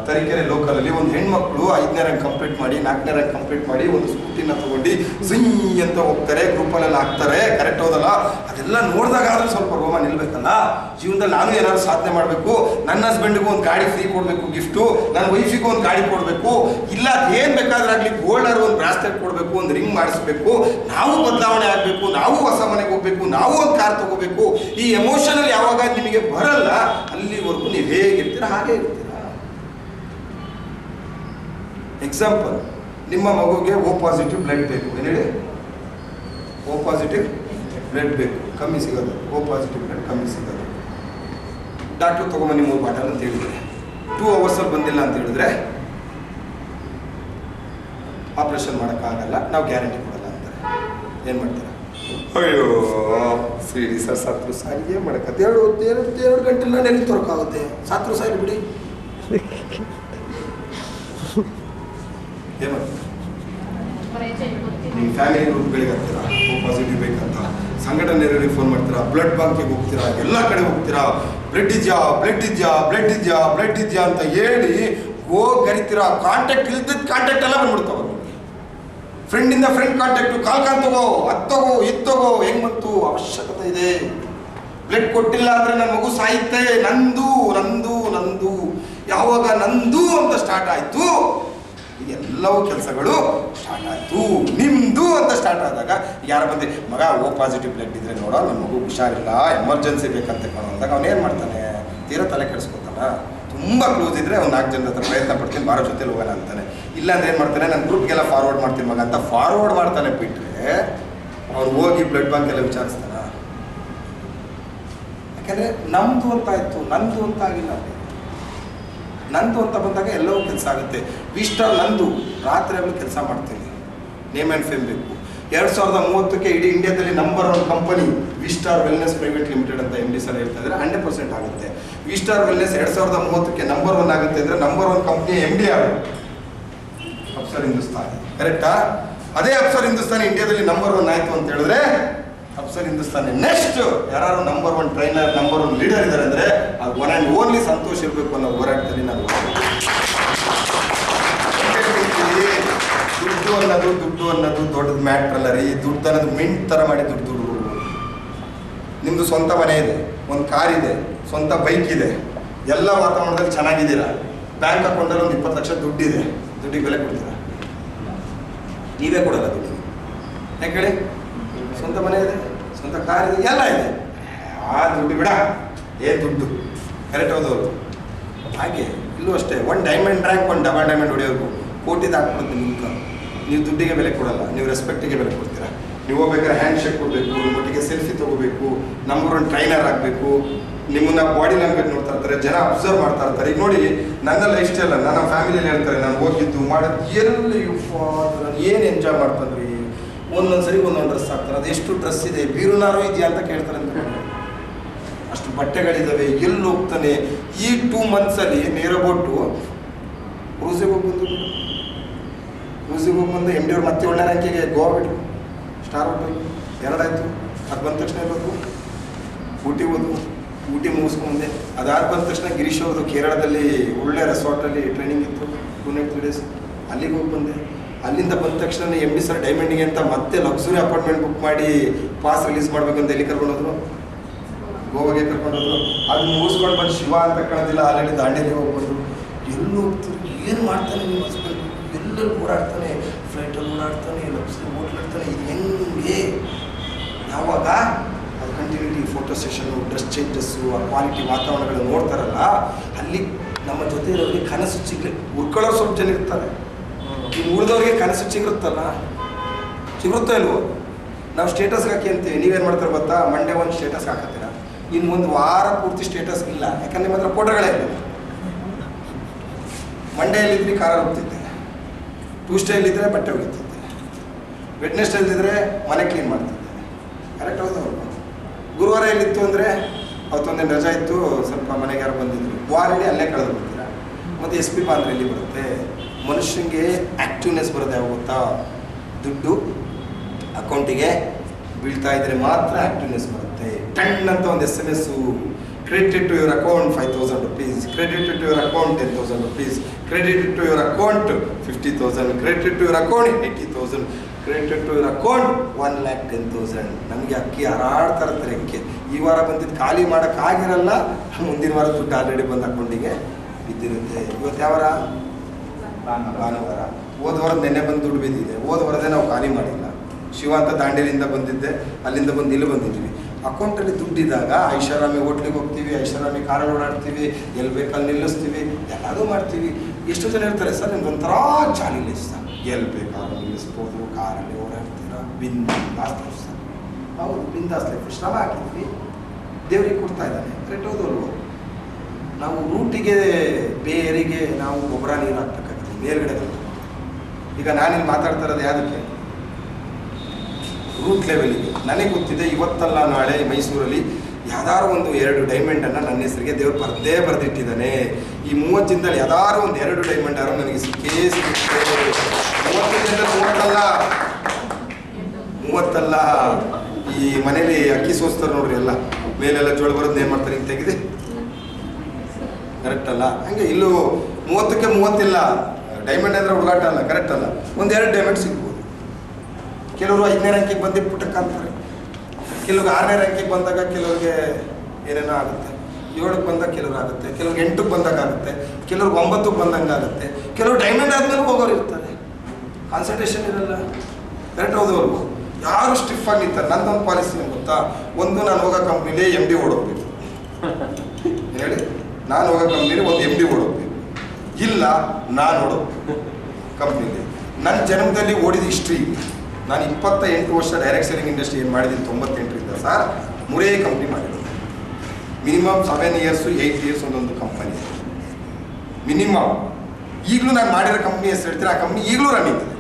ತರೀಕೆರೆ ಲೋಕಲಲ್ಲಿ ಒಂದು ಹೆಣ್ಮಕ್ಳು 5ನೇ ರ್ಯಾಂಕ್ ಕಂಪ್ಲೀಟ್ ಮಾಡಿ 4ನೇ ರ್ಯಾಂಕ್ ಕಂಪ್ಲೀಟ್ ಮಾಡಿ ಒಂದು ಸ್ಕೂಟಿನ ತೊಗೊಂಡು ಝುಯ್ ಅಂತ ಹೋಗ್ತಾರೆ, ಗ್ರೂಪಲ್ಲೆಲ್ಲ ಹಾಕ್ತಾರೆ. ಕರೆಕ್ಟ್ ಹೋದಲ್ಲ? ಅದೆಲ್ಲ ನೋಡಿದಾಗ ಆದರೂ ಸ್ವಲ್ಪ ರೋಮ ನಿಲ್ಬೇಕಲ್ಲ. ಜೀವನದಲ್ಲಿ ನಾನು ಏನಾದ್ರು ಸಾಧನೆ ಮಾಡಬೇಕು, ನನ್ನ ಹಸ್ಬೆಂಡ್ಗೂ ಒಂದು ಗಾಡಿ ಫ್ರೀ ಕೊಡಬೇಕು ಗಿಫ್ಟು, ನನ್ನ ವೈಫಿಗೂ ಒಂದು ಗಾಡಿ ಕೊಡಬೇಕು, ಇಲ್ಲ ಅದೇನು ಬೇಕಾದ್ರೆ ಆಗಲಿ ಗೋಲ್ಡರ್ ಒಂದು ಬ್ರಾಸ್ಲೆಟ್ ಕೊಡಬೇಕು, ಒಂದು ರಿಂಗ್ ಮಾಡಿಸ್ಬೇಕು, ನಾವು ಬದಲಾವಣೆ ಆಗಬೇಕು, ನಾವು ಹೊಸ ಮನೆಗೆ ಹೋಗ್ಬೇಕು, ನಾವು ಒಂದು ಕಾರ್ ತಗೋಬೇಕು. ಈ ಎಮೋಷನಲ್ ಯಾವಾಗ ನಿಮಗೆ ಬರಲ್ಲ ಅಲ್ಲಿವರೆಗೂ ನೀವು ಹೇಗಿರ್ತೀರ ಹಾಗೆ ಇರ್ತೀರ. ಎಕ್ಸಾಂಪಲ್, ನಿಮ್ಮ ಮಗುಗೆ O ಪಾಸಿಟಿವ್ ಬ್ಲಡ್ ಬೇಕು, ಏನು ಹೇಳಿ? O ಪಾಸಿಟಿವ್ ಬ್ಲಡ್ ಬೇಕು, ಕಮ್ಮಿ ಸಿಗೋದು. O ಪಾಸಿಟಿವ್ ಬ್ಲಡ್ ಕಮ್ಮಿ ಸಿಗೋದು. ಡಾಕ್ಟ್ರು ತೊಗೊಂಬನ್ನಿ 3 ಬಾಟಲ್ ಅಂತ ಹೇಳಿದ್ರೆ 2 ಅವರ್ಸಲ್ಲಿ ಬಂದಿಲ್ಲ ಅಂತ ಹೇಳಿದ್ರೆ ಆಪ್ರೇಷನ್ ಮಾಡೋಕ್ಕಾಗಲ್ಲ, ನಾವು ಗ್ಯಾರಂಟಿ ಕೊಡಲ್ಲ ಅಂತಾರೆ. ಏನು ಮಾಡ್ತಾರೆ? ಅಯ್ಯೋ ಸೀರಿ ಸರ್, ಸತ್ರು ಸಾರಿ ಏನು ಮಾಡೋಕ್ಕತ್ತೆ? 2 ಗಂಟೆಲ್ಲ ನೆಲೆ ತೊರಕಾಗುತ್ತೆ, ಸತ್ರು ಸಾರಿ ಬಿಡಿ. ಏನು ಮಾಡ್ತಾರೆ? ನಿಮ್ಮ ಫ್ಯಾಮಿಲಿ ಗ್ರೂಪ್ಗಳಿಗೆ ಹಾಕ್ತೀರಾ O ಪಾಸಿಟಿವ್ ಬೇಕಂತ, ಸಂಘಟನೆಯವರಿಗೆ ಫೋನ್ ಮಾಡ್ತೀರಾ, ಬ್ಲಡ್ ಬ್ಯಾಂಕಿಗೆ ಹೋಗ್ತೀರಾ, ಎಲ್ಲ ಕಡೆ ಹೋಗ್ತೀರಾ, ಬ್ಲಡ್ ಇದೆಯಾ ಬ್ಲಡ್ ಇದೆಯಾ ಬ್ಲಡ್ ಇದೆಯಾ ಬ್ಲಡ್ ಇದೆಯಾ ಅಂತ ಹೇಳಿ ಕರಿತೀರಾ. ಕಾಂಟ್ಯಾಕ್ಟ್ ಇಲ್ದಿದ್ದ ಕಾಂಟ್ಯಾಕ್ಟ್ ಎಲ್ಲ ಬಂದ್ಬಿಡ್ತಾವ. ಫ್ರೆಂಡಿಂದ ಫ್ರೆಂಡ್ ಕಾಂಟ್ಯಾಕ್ಟು, ಕಾಲ್ಕಾನ್ ತಗೋ, ಅದು ತಗೋ, ಇದು ತಗೋ. ಹೆಂಗ್ ಬಂತು? ಅವಶ್ಯಕತೆ ಇದೆ. ಬ್ಲಡ್ ಕೊಟ್ಟಿಲ್ಲ ಅಂದರೆ ನನ್ನ ಮಗು ಸಾಯುತ್ತೆ. ನಂದು ನಂದು ನಂದು. ಯಾವಾಗ ನಂದು ಅಂತ ಸ್ಟಾರ್ಟ್ ಆಯಿತು, ಎಲ್ಲವೂ ಕೆಲಸಗಳು ಸ್ಟಾರ್ಟ್ ಆಯಿತು. ನಿಮ್ಮದು ಅಂತ ಸ್ಟಾರ್ಟ್ ಆದಾಗ ಯಾರು ಬಂದು ಮಗ O ಪಾಸಿಟಿವ್ ಬ್ಲಡ್ ಇದ್ರೆ ನೋಡೋ ನನ್ನ ಮಗು ಹುಷಾರಿಲ್ಲ, ಎಮರ್ಜೆನ್ಸಿ ಬೇಕಂತ ಕಾಣೋ ಅಂದಾಗ ಅವನೇನು ಮಾಡ್ತಾನೆ? ತೀರಾ ತಲೆ ಕೆಡಿಸ್ಕೊತಾನ. ತುಂಬ ಕ್ಲೋಸ್ ಇದ್ದರೆ ಅವ್ನು 4 ಜನದ ಹತ್ರ ಪ್ರಯತ್ನ ಪಡ್ತೀನಿ, ಬಾರೋ ಜೊತೆಲಿ ಹೋಗೋಣ ಅಂತಾನೆ. ಇಲ್ಲಾಂದ್ರೆ ಏನು ಮಾಡ್ತಾನೆ? ನನ್ನ ಗ್ರೂಪ್ಗೆಲ್ಲ ಫಾರ್ವರ್ಡ್ ಮಾಡ್ತೀನಿ ಮಗ ಅಂತ ಫಾರ್ವರ್ಡ್ ಮಾಡ್ತಾನೆ. ಬಿಟ್ಟರೆ ಅವ್ನು ಹೋಗಿ ಬ್ಲಡ್ ಬ್ಯಾಂಕ್ ಎಲ್ಲ ವಿಚಾರಿಸ್ತಾನ. ಯಾಕೆಂದರೆ ನಮ್ಮದು ಅಂತ ಆಯಿತು, ನಂದು ಅಂತ ಆಗಿಲ್ಲ. ನಂದು ಅಂತ ಬಂದಾಗ ಎಲ್ಲವೂ ಕೆಲಸ ಆಗುತ್ತೆ. ವಿಸ್ಟಾರ್ ನಂದು, ರಾತ್ರಿ ಆಗಲೂ ಕೆಲಸ ಮಾಡ್ತೀನಿ. ನೇಮ್ ಆ್ಯಂಡ್ ಫೇಮ್ ಬೇಕು. 2030ಕ್ಕೆ ಇಡೀ ಇಂಡಿಯಾದಲ್ಲಿ number 1 company Vistar wellness private limited ಅಂತ MD ಸರ್ ಹೇಳ್ತಾ ಇದ್ದಾರೆ. 100% ಆಗುತ್ತೆ. ವಿಸ್ಟಾರ್ ವೆಲ್ನೆಸ್ 2030ಕ್ಕೆ ನಂಬರ್ 1 ಆಗುತ್ತೆ ಅಂದರೆ ನಂಬರ್ 1 ಕಂಪ್ನಿ MD ಯಾರು? ಅಪ್ಸರ್ ಹಿಂದೂಸ್ತಾನಿ. ಕರೆಕ್ಟಾ? ಅದೇ ಅಪ್ಸರ್ ಹಿಂದೂಸ್ತಾನಿ ಇಂಡಿಯಾದಲ್ಲಿ ನಂಬರ್ 1 ಆಯಿತು ಅಂತ ಹೇಳಿದ್ರೆ ಅಪ್ಸರ್ ಹಿಂದೂಸ್ತಾನಿ ನೆಕ್ಸ್ಟ್ ಯಾರು ನಂಬರ್ 1 ಟ್ರೈನರ್, ನಂಬರ್ 1 ಲೀಡರ್ ಇದ್ದಾರೆ ಅಂದರೆ ಅದು ಒನ್ ಆ್ಯಂಡ್ ಓನ್ಲಿ ಸಂತೋಷ್ ಇರಬೇಕು ಅನ್ನೋ ಹೋರಾಟದಲ್ಲಿ ನಾನು ದುಡ್ಡು ಅನ್ನೋದು ದೊಡ್ಡದು ಮ್ಯಾಟ್ರ್ ಅಲ್ಲ ರೀ. ದುಡ್ಡು ಅನ್ನೋದು ಮಿಂಟ್ ಥರ ಮಾಡಿ ದುಡ್ಡು. ನಿಮ್ಮದು ಸ್ವಂತ ಮನೆ ಇದೆ, ಒಂದು ಕಾರ್ ಇದೆ, ಸ್ವಂತ ಬೈಕ್ ಇದೆ, ಎಲ್ಲ ವಾತಾವರಣದಲ್ಲಿ ಚೆನ್ನಾಗಿದ್ದೀರಾ, ಬ್ಯಾಂಕ್ ಅಕೌಂಟಲ್ಲಿ ಒಂದು 20 ಲಕ್ಷ ದುಡ್ಡಿದೆ, ದುಡ್ಡಿಗೆ ಬೆಲೆ ಕೊಡ್ತೀರಾ? ನೀವೇ ಕೊಡಲ್ಲ ದುಡ್ಡು. ಯಾಕೆ ಹೇಳಿ? ಸ್ವಂತ ಮನೆ ಇದೆ, ಸ್ವಂತ ಕಾರ್ ಇದೆ, ಎಲ್ಲ ಇದೆ. ಆ ದುಡ್ಡು ಬಿಡ, ಏನು ದುಡ್ಡು? ಕರೆಕ್ಟ್ ಹೌದವರು. ಹಾಗೆ ಇಲ್ಲೂ ಅಷ್ಟೇ. 1 ಡೈಮಂಡ್ ರ್ಯಾಂಕ್ 1 ಡಬಲ್ ಡೈಮಂಡ್ ಹೊಡೆಯೋದು ಕೋಟಿ ದಾಟ್ಬಿಡುತ್ತೆ ನಿಮ್ಗೆ. ನೀವು ದುಡ್ಡಿಗೆ ಬೆಲೆ ಕೊಡಲ್ಲ, ನೀವು ರೆಸ್ಪೆಕ್ಟಿಗೆ ಬೆಲೆ ಕೊಡ್ತೀರಾ. ನೀವು ಹೋಗ್ಬೇಕಾದ್ರೆ ಹ್ಯಾಂಡ್ ಶೇಕ್ ಕೊಡಬೇಕು, ನಿಮ್ಮೊಟ್ಟಿಗೆ ಸೆಲ್ಫಿ ತೊಗೋಬೇಕು, ನಂಬರ್ 1 ಟ್ರೈನರ್ ಆಗಬೇಕು, ನಿಮ್ಮನ್ನ ಬಾಡಿ ಲ್ಯಾಂಗ್ವೇಜ್ ನೋಡ್ತಾ ಇರ್ತಾರೆ, ಜನ ಅಬ್ಸರ್ವ್ ಮಾಡ್ತಾ ಇರ್ತಾರೆ. ಈಗ ನೋಡಿ, ನನ್ನ ಲೈಫ್ ಸ್ಟೈಲ್ ನನ್ನ ಫ್ಯಾಮಿಲಿಯಲ್ಲಿ ಹೇಳ್ತಾರೆ, ನಾನು ಹೋಗಿದ್ದು ಮಾಡೋದು ಎಲ್ಲಿ ನಾನು ಏನು ಎಂಜಾಯ್ ಮಾಡ್ತಾನ್ರಿ. ಒಂದೊಂದು ಸರಿ ಒಂದೊಂದು ಡ್ರೆಸ್ ಹಾಕ್ತಾರೆ. ಅದು ಎಷ್ಟು ಡ್ರೆಸ್ ಇದೆ, ಬೀರುನಾರು ಇದೆಯಾ ಅಂತ ಕೇಳ್ತಾರೆ ಅಂತ. ಅಷ್ಟು ಬಟ್ಟೆಗಳಿದ್ದಾವೆ, ಎಲ್ಲಿ ಹೋಗ್ತಾನೆ. ಈ 2 ಮಂತ್ಸಲ್ಲಿ ನೇರಬೋಟು ಕ್ರೂಸಿಗೆ ಹೋಗಿ ಬಂದು MD ಅವ್ರು ಮತ್ತೆ 7ನೇ ರ್ಯಾಂಕಿಗೆ ಗೋವಾ ಬಿಟ್ಟರು. ಸ್ಟಾರ್ ಹೋಟೆಲ್ 2 ಆಯಿತು. ಅದು ಬಂದ ತಕ್ಷಣ ಇರೋದು ಊಟಿ ಮುಗಿಸ್ಕೊಂಡೆ. ಅದಾದ ಬಂದ ತಕ್ಷಣ ಗಿರೀಶ್ ಅವ್ರದ್ದು ಕೇರಳದಲ್ಲಿ ಒಳ್ಳೆ ರೆಸಾರ್ಟಲ್ಲಿ ಟ್ರೈನಿಂಗ್ ಇತ್ತು, 2 ನೈಟ್ 3 ಡೇಸ್. ಅಲ್ಲಿಗೆ ಹೋಗಿ ಬಂದೆ. ಅಲ್ಲಿಂದ ಬಂದ ತಕ್ಷಣ MD ಸರ್ ಡೈಮಂಡಿಗೆ ಅಂತ ಮತ್ತೆ ಲಕ್ಸುರಿ ಅಪಾರ್ಟ್ಮೆಂಟ್ ಬುಕ್ ಮಾಡಿ ಪಾಸ್ ರಿಲೀಸ್ ಮಾಡ್ಬೇಕಂತ ಎಲ್ಲಿ ಕರ್ಕೊಂಡೋದ್ರು? ಗೋವಾಗೆ ಕರ್ಕೊಂಡೋದ್ರು. ಅದು ಮುಗಿಸ್ಕೊಂಡು ಬಂದು ಶಿವ ಅಂತ ಕಾಣೋದಿಲ್ಲ, ಆಲ್ರೆಡಿ ದಾಂಡೇಲಿ ಹೋಗಿ ಬಂದರು. ಎಲ್ಲಿ ಹೋಗ್ತಾರೆ, ಏನು ಮಾಡ್ತಾನೆ ನಿಮ್ಮ ಹಸ್ಬೆಂಡ್? ಎಲ್ಲರೂ ಓಡಾಡ್ತಾನೆ, ಫ್ಲೈಟಲ್ಲಿ ಓಡಾಡ್ತಾನೆ, ಲಕ್ಸುರಿ ಓಡಾಡ್ತಾನೆ. ಇದು ಹೆಂಗೆ? ಯಾವಾಗ ಅದು continuity photo session, dress changes, ಆ ಕ್ವಾಲಿಟಿ ವಾತಾವರಣಗಳು ನೋಡ್ತಾರಲ್ಲ, ಅಲ್ಲಿ ನಮ್ಮ ಜೊತೆ ಇರೋರಿಗೆ ಕನಸು ಉಳ್ಕೊಳ್ಳೋರು ಸ್ವಲ್ಪ ಜನ ಇರ್ತಾರೆ. ಇನ್ನು ಉಳಿದವ್ರಿಗೆ ಕನಸು ಚಿಗುರುತ್ತಾ ಇಲ್ವೋ? ನಾವು ಸ್ಟೇಟಸ್ಗೆ ಹಾಕಿ ಅಂತೀವಿ. ನೀವೇನು ಮಾಡ್ತಾರೆ ಗೊತ್ತಾ? ಮಂಡೇ 1 ಸ್ಟೇಟಸ್ ಹಾಕತ್ತೀರಾ, ಇನ್ನು ಒಂದು ವಾರ ಪೂರ್ತಿ ಸ್ಟೇಟಸ್ ಇಲ್ಲ, ಯಾಕಂದ್ರೆ ನಿಮ್ಮ ಹತ್ರ ಫೋಟೋಗಳೇ ಇಲ್ಲ. ಮಂಡೆಯಲ್ಲಿದ್ದರೆ ಕಾರ ಹೋಗ್ತಿದ್ದೆ, ಟ್ಯೂಸ್ಡೇಲಿದ್ದರೆ ಬಟ್ಟೆ ಒಗಿತಿದ್ದೆ, ವೆಡ್ನೆಸ್ಡೇಲಿದ್ದರೆ ಮನೆ ಕ್ಲೀನ್ ಮಾಡ್ತಿದ್ದೆ. ಕರೆಕ್ಟ್ ಹೌದು. ಗುರುವಾರ ಎಲ್ಲಿತ್ತು ಅಂದರೆ ಅವತ್ತೊಂದೇನು ರಜಾ ಇತ್ತು, ಸ್ವಲ್ಪ ಮನೆಗೆ ಯಾರು ಬಂದಿದ್ರು, ವಾರಡಿ ಅಲ್ಲೇ ಕಳೆದು ಬರ್ತೀರ. ಮತ್ತು ಎಸ್ ಪಿ ಬಾಂದ್ರೆ ಎಲ್ಲಿ ಬರುತ್ತೆ? ಮನುಷ್ಯನಿಗೆ ಆ್ಯಕ್ಟಿವ್ನೆಸ್ ಬರೋದು ಯಾವ ಗೊತ್ತಾ? ದುಡ್ಡು ಅಕೌಂಟಿಗೆ ಬೀಳ್ತಾ ಇದ್ರೆ ಮಾತ್ರ ಆ್ಯಕ್ಟಿವ್ನೆಸ್ ಬರುತ್ತೆ. ಟನ್ ಅಂತ ಒಂದು SMS, credit to your account 5,000 rupees, credit to your account 10,000 rupees, credit to your account 50,000, credit to your account 80,000, credit to your account 1,10,000. ನಮಗೆ ಅಕ್ಕಿ ಹಾರಾಡ್ತಾ ಇರ್ತಾರೆ. ಅಕ್ಕಿ ಈ ವಾರ ಬಂದಿದ್ದು ಖಾಲಿ ಮಾಡೋಕ್ಕಾಗಿರಲ್ಲ, ಮುಂದಿನ ವಾರ ದುಡ್ಡು ಆಲ್ರೆಡಿ ಬಂದು ಅಕೌಂಟಿಗೆ ಬಿದ್ದಿರುತ್ತೆ. ಇವತ್ತು ಯಾವ ವಾರ? ಭಾನುವಾರ. ಹೋದ ವಾರದ ನೆನ್ನೆ ಬಂದು ದುಡ್ಡು ಬಿದ್ದಿದೆ. ಹೋದ ವಾರದೇ ನಾವು ಖಾಲಿ ಮಾಡಿಲ್ಲ. ಶಿವ ಅಂತ ದಾಂಡೇಲಿಂದ ಬಂದಿದ್ದೆ, ಅಲ್ಲಿಂದ ಬಂದು ಇಲ್ಲಿ ಬಂದಿದ್ವಿ. ಅಕೌಂಟಲ್ಲಿ ದುಡ್ಡಿದ್ದಾಗ ಐಷಾರಾಮಿ ಹೋಟ್ಲಿಗೆ ಹೋಗ್ತೀವಿ, ಐಷಾರಾಮಿ ಕಾರಲ್ಲಿ ಓಡಾಡ್ತೀವಿ, ಎಲ್ಲಿ ಬೇಕಲ್ಲಿ ನಿಲ್ಲಿಸ್ತೀವಿ, ಎಲ್ಲದೂ ಮಾಡ್ತೀವಿ. ಎಷ್ಟು ಜನ ಇರ್ತಾರೆ ಸರ್ ನಿಮ್ಗೆ ಒಂಥರ ಜಾಲಿ ಲೈಫ್ ಸರ್, ಎಲ್ಲಿ ಬೇಕಾದ್ರೂ ನಿಲ್ಲಿಸ್ಬೋದು, ಕಾರಲ್ಲಿ ಓಡಾಡ್ತೀರ, ಬಿಂದಾಸ್ ಲೈಫ್ ಸರ್. ಹೌದು, ಬಿಂದಾಸ್ ಲೈಫ್. ಶ್ರಮ ಹಾಕಿದ್ವಿ, ದೇವರಿಗೆ ಕೊಡ್ತಾ ಇದ್ದಾನೆ. ಕರೆಕ್ಟ್ ಹೌದಲ್ವ? ನಾವು ರೂಟಿಗೆ ಬೇರಿಗೆ ನಾವು ಗೊಬ್ಬರ ನೀರು ಹಾಕ್ಬೇಕಾಗುತ್ತೆ ಮೇಲ್ಗಡೆ ಬರ್ತದೆ. ಈಗ ನಾನಿಲ್ಲಿ ಮಾತಾಡ್ತಾ ಇರೋದು ಯಾವುದಕ್ಕೆ? ರೂಟ್ ಲೆವೆಲಿಗೆ. ನನಗೆ ಗೊತ್ತಿದೆ ಇವತ್ತಲ್ಲ ನಾಳೆ ಮೈಸೂರಲ್ಲಿ ಯಾವ್ದಾದ್ರು ಒಂದು 2 ಡೈಮಂಡನ್ನು ನನ್ನ ಹೆಸರಿಗೆ ದೇವ್ರು ಬರೆದಿಟ್ಟಿದ್ದಾನೆ. ಈ 30 ದಿನದಲ್ಲಿ ಯಾವ್ದಾದ್ರು ಒಂದು 2 ಡೈಮಂಡ್ ಯಾರು ನನಗೆ ಸಿಕ್ಕೇ ಸಿಗುತ್ತೆ. 30 ದಿನದಲ್ಲಿ 30 ಈ ಮನೇಲಿ ಅಕ್ಕಿ ಸೋಸ್ತಾರೆ ನೋಡ್ರಿ, ಎಲ್ಲ ಮೇಲೆಲ್ಲ ಜೋಳ ಬರೋದು ಏನು ಮಾಡ್ತಾರೆ, ಹಿಂಗೆ ತೆಗೆದು. ಕರೆಕ್ಟ್ ಅಲ್ಲ? ಹಂಗೆ ಇಲ್ಲೂ 30ಕ್ಕೆ 30 ಇಲ್ಲ. ಡೈಮಂಡ್ ಅಂದರೆ ಹುಡುಗಾಟ ಅಲ್ಲ. ಕರೆಕ್ಟ್ ಅಲ್ಲ? ಒಂದು 2 ಡೈಮಂಡ್ ಸಿಗ್ಬೋದು. ಕೆಲವರು 5ನೇ ರ್ಯಾಂಕಿಗೆ ಬಂದು ಪುಟ್ಟಕ್ಕೆ ಅಂತಾರೆ, ಕೆಲವ್ರಿಗೆ 6ನೇ ರ್ಯಾಂಕಿಗೆ ಬಂದಾಗ ಕೆಲವ್ರಿಗೆ ಏನೇನೋ ಆಗುತ್ತೆ, 7ಕ್ಕೆ ಬಂದಾಗ ಕೆಲವ್ರು ಆಗುತ್ತೆ, ಕೆಲವ್ರಿಗೆ 8ಕ್ಕೆ ಬಂದಾಗ ಆಗುತ್ತೆ, ಕೆಲವ್ರಿಗೆ 9ಕ್ಕೆ ಬಂದಂಗೆ ಆಗುತ್ತೆ, ಕೆಲವರು ಡೈಮಂಡ್ ಆದ್ಮೇಲೆ ಹೋಗೋರು ಇರ್ತಾರೆ, ಕಾನ್ಸಂಟ್ರೇಷನ್ ಇರಲ್ಲ. ಕರೆಕ್ಟ್ ಹೌದು ಅವ್ರಿಗೂ? ಯಾರು ಸ್ಟಿಫ್ ಆಗಿ ನಿಂತಾರೆ. ನಂದೊಂದು ಪಾಲಿಸಿ ಏನು ಗೊತ್ತಾ? ಒಂದು, ನಾನು ಹೋಗೋ ಕಂಪ್ನಿಲೇ MD ಓಡೋಗ್ಬೇಕು. ಹೇಳಿ, ನಾನು ಹೋಗೋ ಕಂಪ್ನಿಲಿ ಒಂದು MD ಓಡೋಗ್ಬೇಕು. ಇಲ್ಲ, ನಾನು ಓಡೋಗ್ಬೇಕು ಕಂಪ್ನಿಲಿ. ನನ್ನ ಜನ್ಮದಲ್ಲಿ ಓಡಿದ ಹಿಸ್ಟ್ರಿ. ನಾನು 28 ವರ್ಷ ಡೈರೆಕ್ಟ್ ಸೆಲ್ಲಿಂಗ್ ಇಂಡಸ್ಟ್ರಿ ಏನು ಮಾಡಿದ್ದೀನಿ 98ರಿಂದ ಸರ್, 3 ಕಂಪ್ನಿ ಮಾಡಿರೋದು. ಮಿನಿಮಮ್ 7 ಇಯರ್ಸು 8 ಇಯರ್ಸ್ ಒಂದೊಂದು ಕಂಪನಿ ಮಿನಿಮಮ್. ಈಗಲೂ ನಾನು ಮಾಡಿರೋ ಕಂಪ್ನಿ ಹೆಸರು ಹೇಳ್ತೀರಾ, ಆ ಕಂಪ್ನಿ ಈಗಲೂ ರನ್ನಿಂಗ್ ಇದೆ.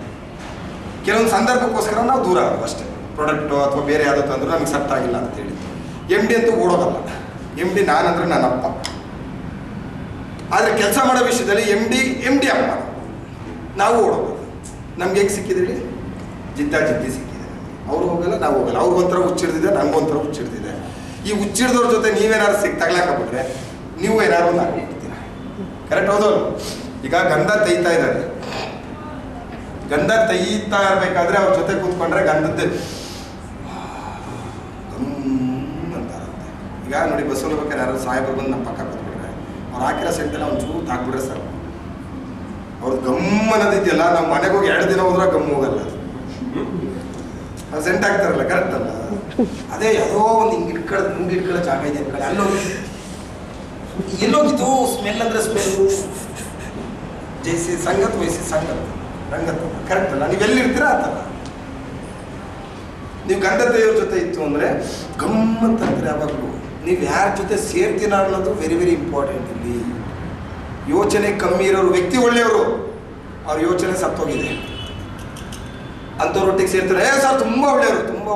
ಕೆಲವೊಂದು ಸಂದರ್ಭಕ್ಕೋಸ್ಕರ ನಾವು ದೂರ ಆಗೋದು ಅಷ್ಟೇ. ಪ್ರಾಡಕ್ಟು ಅಥವಾ ಬೇರೆ ಯಾವುದೋ ತಂದರೂ ನಮಗೆ ಸೆಟ್ ಆಗಿಲ್ಲ ಅಂತೇಳಿ. MD ಅಂತೂ ಓಡೋಗಲ್ಲ. MD ನಾನಂದ್ರೆ ನನ್ನ ಅಪ್ಪ. ಆದರೆ ಕೆಲಸ ಮಾಡೋ ವಿಷಯದಲ್ಲಿ MD ಅಪ್ಪ, ನಾವು ಓಡೋಗೋದು. ನಮ್ಗೆ ಹೇಗೆ ಸಿಕ್ಕಿದ್ರಿ? ಜಿದ್ದಿ ಸಿಕ್ಕಿದೆ. ಅವ್ರು ಹೋಗಲ್ಲ, ನಾವು ಹೋಗಲ್ಲ. ಅವ್ರಿಗೊಂಥರ ಹುಚ್ಚಿಡ್ದಿದೆ, ನನಗೊಂಥರ ಹುಚ್ಚಿಡ್ದಿದೆ. ಈ ಹುಚ್ಚಿಡ್ದವ್ರ ಜೊತೆ ನೀವೇನಾದ್ರು ತಗ್ಲಾಕಬಿಟ್ರೆ ನೀವು ಏನಾದ್ರು ಒಂದು ಹಾಕ್ಬಿಡ್ತೀರ. ಕರೆಕ್ಟ್ ಹೌದು? ಈಗ ಗಂಧ ತೆಯ್ತಾ ಇದ್ದಾರೆ, ಗಂಧ ತೆಯ್ತಾ ಇರಬೇಕಾದ್ರೆ ಅವ್ರ ಜೊತೆ ಕೂತ್ಕೊಂಡ್ರೆ ಗಂಧದ್ದು ಅಂತಾರಂತೆ. ಈಗ ನೋಡಿ, ಬಸ್ ಹೋಗ್ಬೇಕಾದ್ರೆ ಯಾರು ಸಾಹೇಬರು ಬಂದು ನಮ್ಮ ಪಕ್ಕ ಕೂತ್ಬಿಟ್ರೆ ಅವ್ರು ಹಾಕಿರೋ ಸೆಂಟೆಲ್ಲ ಒಂದು ಚೂರು ಹಾಕ್ಬಿಟ್ರೆ ಸರ್, ಅವ್ರದ್ದು ಗಮ್ ಅನ್ನೋದಿದೆಯಲ್ಲ, ನಾವು ಮನೆಗೆ ಹೋಗಿ 2 ದಿನ ಹೋದ್ರೆ ಗಮ್ ಹೋಗಲ್ಲ. ಅದು ಸೆಂಟ್ ಆಗ್ತಾರಲ್ಲ, ಕರೆಕ್ಟ್ ಅಲ್ಲ? ಅದೇ ಯಾವುದೋ ಒಂದು ಹಿಂಗೆ ಮುಂದೆ ಇಟ್ಕೊಳ್ಳೋ ಜಾಗ ಇದೆ ಕಡೆ, ಅಲ್ಲೋಗಿ ಎಲ್ಲೋಗಿತ್ತು ಸ್ಮೆಲ್ ಅಂದರೆ ಸ್ಮೆಲ್ಲು. ಜೈಸಿ ಸಂಗತ್ ವಹಿಸಿ ಸಂಗತ್ ರಂಗತ್. ಕರೆಕ್ಟ್ ಅಲ್ಲ? ನೀವು ಎಲ್ಲಿರ್ತೀರ ಆ ಥರ. ನೀವು ಗಂಧ ದೇವ್ರ ಜೊತೆ ಇತ್ತು ಅಂದರೆ ಗಮ್ಮಂತ ಅಂತಾರೆ ಯಾವಾಗಲೂ. ನೀವು ಯಾರ ಜೊತೆ ಸೇರ್ತೀರ ಅನ್ನೋದು ವೆರಿ ವೆರಿ ಇಂಪಾರ್ಟೆಂಟ್. ಇಲ್ಲಿ ಯೋಚನೆ ಕಮ್ಮಿ ಇರೋರು ವ್ಯಕ್ತಿ ಒಳ್ಳೆಯವರು, ಅವ್ರ ಯೋಚನೆ ಸತ್ತೋಗಿದೆ. ಅಂಥವ್ರೊಟ್ಟಿಗೆ ಸೇರ್ತಾರೆ. ಸರ್ ತುಂಬ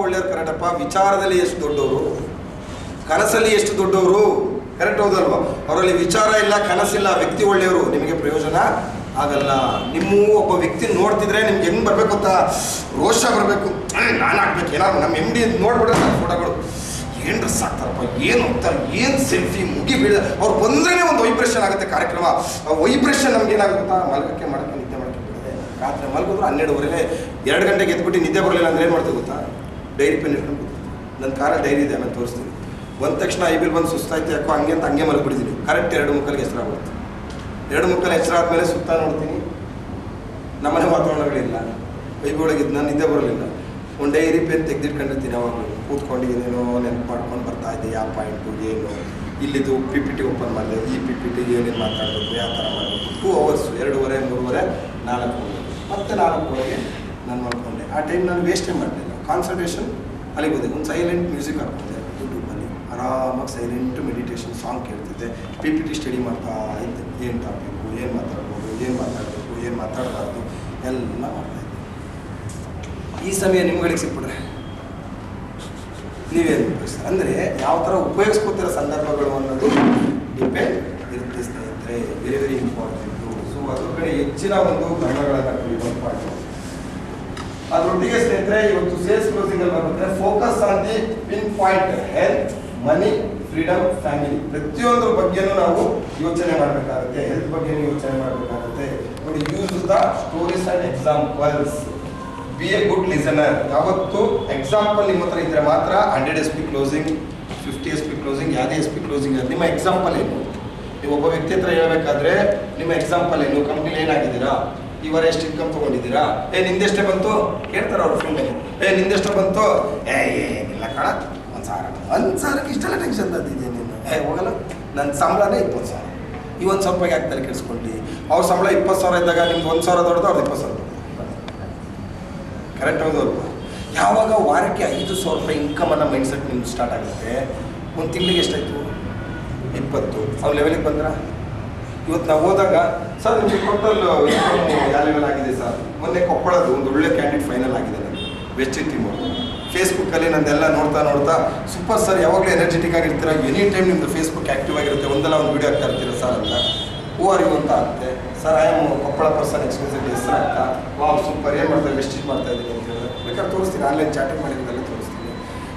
ಒಳ್ಳೆಯವರು ಕರೆಕ್ಟಪ್ಪ. ವಿಚಾರದಲ್ಲಿ ಎಷ್ಟು ದೊಡ್ಡವರು, ಕನಸಲ್ಲಿ ಎಷ್ಟು ದೊಡ್ಡವರು. ಕರೆಕ್ಟ್ ಹೌದಲ್ವ? ಅವರಲ್ಲಿ ವಿಚಾರ ಇಲ್ಲ, ಕನಸಿಲ್ಲ, ವ್ಯಕ್ತಿ ಒಳ್ಳೆಯವರು. ನಿಮಗೆ ಪ್ರಯೋಜನ ಆಗಲ್ಲ. ನಿಮ್ಮ ಒಬ್ಬ ವ್ಯಕ್ತಿ ನೋಡ್ತಿದ್ರೆ ನಿಮ್ಗೆ ಹೆಂಗೆ ಬರಬೇಕು ಅಂತ ರೋಷ ಬರಬೇಕು. ನಾನು ಆಗ್ಬೇಕು ಏನಾದ್ರು. ನಮ್ಮ MD ನೋಡ್ಬಿಟ್ರೆ ಸರ್ ಫೋಟೋಗಳು ಏನು ಡ್ರೆಸ್ ಆಗ್ತಾರಪ್ಪ, ಏನು ಹೋಗ್ತಾರೆ, ಏನು ಸೆಲ್ಫಿ ಮುಗಿ ಬೀಳ. ಅವ್ರು ಬಂದ್ರೇ ಒಂದು ವೈಬ್ರೇಷನ್ ಆಗುತ್ತೆ ಕಾರ್ಯಕ್ರಮ. ಆ ವೈಬ್ರೇಷನ್ ನಮ್ಗೆ ಏನಾಗುತ್ತಾ, ಮಲಗಕ್ಕೆ ಮಾಡೋಕ್ಕೆ ನಿದ್ದೆ ಮಾಡೋಕ್ಕೆ ಬಿಡದೆ. ರಾತ್ರಿ ಮಲಗಿದ್ರು 12:30 2 ಗಂಟೆಗೆ ಎದ್ಬಿಟ್ಟು ನಿದ್ದೆ ಬರಲಿಲ್ಲ ಅಂದರೆ ಏನು ಮಾಡ್ತೀವಿ ಗೊತ್ತಾ? ಡೈರಿ ಪೆನ್ ಇಟ್ಕೊಂಡು ನನ್ನ ಕಾರಲ್ಲಿ ಡೈರಿ ಇದೆ, ನಾನು ತೋರಿಸ್ತೀನಿ. ಬಂದ ತಕ್ಷಣ ಐಬಿಲ್ ಬಂದು ಸುಸ್ತಾಯ್ತು ಯಾಕೋ ಹಂಗೆ ಅಂತ ಹಂಗೆ ಮಲಗಿಬಿಡ್ತೀನಿ. ಕರೆಕ್ಟ್ 2:30ಗೆ ಹೆಸರಾಗ್ಬಿಡ್ತು. 2:30 ಹೆಸರಾದ್ಮೇಲೆ ಸುತ್ತ ನೋಡ್ತೀನಿ, ನಮ್ಮನೆ ವಾತಾವರಣಗಳಿಲ್ಲ, ಒಳಗಿದ್ದು ನಾನು ನಿದ್ದೆ ಬರಲಿಲ್ಲ. ಒಂದು ಡೈರಿ ಪೆನ್ ತೆಗೆದಿಟ್ಕೊಂಡಿರ್ತೀನಿ. ಅವಾಗಲೂ ಕೂತ್ಕೊಂಡು ಏನೇನೋ ನೆನಪು ಮಾಡ್ಕೊಂಡು ಬರ್ತಾ ಇದ್ದೆ. ಯಾವ ಪಾಯಿಂಟು ಏನು, ಇಲ್ಲಿದ್ದು PPT ಓಪನ್ ಮಾಡಿದೆ, ಈ PPT ಏನೇನು ಮಾತಾಡಬೇಕು, ಯಾವ ಥರ ಮಾಡಬೇಕು. 2 hours, 2:30, 3:30, 4 ಮತ್ತೆ 4:00ಗೆ ನಾನು ಮಾಡ್ಕೊಂಡೆ. ಆ ಟೈಮ್ ನಾನು ವೇಸ್ಟೇ ಮಾಡಲಿಲ್ಲ. ಕಾನ್ಸಂಟ್ರೇಷನ್ ಅಲ್ಲಿಗೆ ಹೋದೆ. ಒಂದು ಸೈಲೆಂಟ್ ಮ್ಯೂಸಿಕ್ ಹಾಕ್ತಿದ್ದೆ ಯೂಟ್ಯೂಬಲ್ಲಿ, ಆರಾಮಾಗಿ ಸೈಲೆಂಟ್ ಮೆಡಿಟೇಷನ್ ಸಾಂಗ್ ಕೇಳ್ತಿದ್ದೆ. PPT ಸ್ಟಡಿ ಮಾಡ್ತಾ ಇದ್ದೆ. ಏನು ಟಾಪಿಕ್ಕು, ಏನು ಮಾತಾಡ್ಬೋದು, ಏನು ಮಾತಾಡಬೇಕು, ಏನು ಮಾತಾಡಬಾರ್ದು ಎಲ್ಲ ಮಾಡ್ತಾಯಿದ್ದೆ. ಈ ಸಮಯ ನಿಮ್ಗಳಿಗೆ ಸಿಕ್ಬಿಟ್ರೆ ನೀವೇನು ಉಪಯೋಗಿಸ್ತಾರೆ ಅಂದರೆ ಯಾವ ಥರ ಉಪಯೋಗಿಸ್ಕೋತಿರೋ ಸಂದರ್ಭಗಳು ಅನ್ನೋದು ಡಿಪೆಂಡ್ ಇರುತ್ತೆ ಸ್ನೇಹಿತರೆ. Very very important. ಸೊ ಅದ್ರ ಕಡೆ ಹೆಚ್ಚಿನ ಒಂದು ಗಮನಗಳನ್ನು ಕೊಡೋದು ಪಾಯಿಂಟ್. ಅದರೊಟ್ಟಿಗೆ ಸ್ನೇಹಿತರೆ ಇವತ್ತು ಸೇಲ್ಸ್ ಕ್ಲೋಸಿಂಗ್ ಅಲ್ಲಿ ಬರುತ್ತೆ focus on the pin point health, money, freedom, family. ಪ್ರತಿಯೊಂದ್ರ ಬಗ್ಗೆನೂ ನಾವು ಯೋಚನೆ ಮಾಡಬೇಕಾಗುತ್ತೆ. ಹೆಲ್ತ್ ಬಗ್ಗೆ ಯೋಚನೆ ಮಾಡಬೇಕಾಗುತ್ತೆ. ನೋಡಿ, use the stories and examples. B a good listener. ಯಾವತ್ತು ಎಕ್ಸಾಂಪಲ್ ನಿಮ್ಮ ಹತ್ರ ಇದ್ರೆ ಮಾತ್ರ 100 SP ಕ್ಲೋಸಿಂಗ್, 50 SP ಕ್ಲೋಸಿಂಗ್, ಯಾವುದೇ SP ಕ್ಲೋಸಿಂಗ್. ನಿಮ್ಮ ಎಕ್ಸಾಂಪಲ್ ಏನು? ನೀವು ಒಬ್ಬ ವ್ಯಕ್ತಿ ಹತ್ರ ಹೇಳ್ಬೇಕಾದ್ರೆ ನಿಮ್ಮ ಎಕ್ಸಾಂಪಲ್ ಏನು? ಕಂಪ್ನಿಲಿ ಏನಾಗಿದ್ದೀರಾ, ಇವರ ಎಷ್ಟು ಇನ್ಕಮ್ ತೊಗೊಂಡಿದ್ದೀರಾ, ನಿಂದೆಷ್ಟೇ ಬಂತು ಕೇಳ್ತಾರೆ ಅವ್ರ ಫ್ರೆಂಡ್. ನಿಂದೆಷ್ಟು ಬಂತು, ಏನಿಲ್ಲ ಕಣ, 1,000ಕ್ಕೆ ಇಷ್ಟೆಲ್ಲ ಟೆನ್ಷನ್ ತಂದಿದ್ದೆ ನೀನು. ಹೋಗಲ್ಲ, ನನ್ನ ಸಂಬಳನೇ 20,000. ಈ 1,000 ರೂಪಾಯಿಗೆ ಆಗ್ತಾರೆ ಕೆಲ್ಸ್ಕೊಂಡು. ಅವ್ರ ಸಂಬಳ 20,000 ಇದ್ದಾಗ ನಿಮ್ಗೆ 1,000 ದೊಡ್ಡದು, ಅವ್ರದ್ದು 20,000 ಕರೆಕ್ಟ್. ಹೌದು ಅಲ್ವಾ? ಯಾವಾಗ ವಾರಕ್ಕೆ 5,000 ರೂಪಾಯಿ ಇನ್ಕಮನ್ನು ಮೈಂಡ್ಸೆಟ್ ನಿಮ್ಗೆ ಸ್ಟಾರ್ಟ್ ಆಗುತ್ತೆ, ಒಂದು ತಿಂಗಳಿಗೆ ಎಷ್ಟಾಯಿತು? 20. ಅವ್ರ ಲೆವೆಲಿಗೆ ಬಂದ್ರ. ಇವತ್ತು ನಾವು ಹೋದಾಗ ಸರ್ ನಿಮಗೆ ಟೋಟಲ್ ಇನ್ಕಮ್ ಯಾವ ಲೆವೆಲ್ ಆಗಿದೆ ಸರ್? ಮೊನ್ನೆ ಕೊಪ್ಪಳದ್ದು ಒಂದು ಒಳ್ಳೆ ಕ್ಯಾಂಡಿಡೇಟ್ ಫೈನಲ್ ಆಗಿದೆ ನನಗೆ, ವೆಸ್ಟ್ ಟೀಮ್ ಅವರು. ಫೇಸ್ಬುಕ್ಕಲ್ಲಿ ನಂದೆಲ್ಲ ನೋಡ್ತಾ ಸೂಪರ್ ಸರ್, ಯಾವಾಗಲೂ ಎನರ್ಜೆಟಿಕ್ ಆಗಿರ್ತೀರ, ಎನಿ ಟೈಮ್ ನಿಮ್ಮದು ಫೇಸ್ಬುಕ್ ಆ್ಯಕ್ಟಿವ್ ಆಗಿರುತ್ತೆ, ಒಂದಲ್ಲ ಒಂದು ವೀಡಿಯೋ ಆಗ್ತಾ ಇರ್ತೀರ ಸರ್ ಅಂತ. ಹೂ ಆರ್ ಯು ಅಂತ ಆಗುತ್ತೆ. Sir I am Koppal person expensive ಹೆಸರು ಅಂತ. ವಾವ್ ಸೂಪರ್, ಏನು ಮಾಡ್ತಾರೆ, ವೆಸ್ಟೇಜ್ ಮಾಡ್ತಾ ಇದ್ದೀನಿ ಅಂತ ಹೇಳಿದ್ರೆ ಬೇಕಾದ್ರೆ ತೋರಿಸ್ತೀನಿ, ಆನ್ಲೈನ್ ಚಾಟಿಂಗ್ ಮಾಡಿದ್ದೆಲ್ಲ ತೋರಿಸ್ತೀನಿ.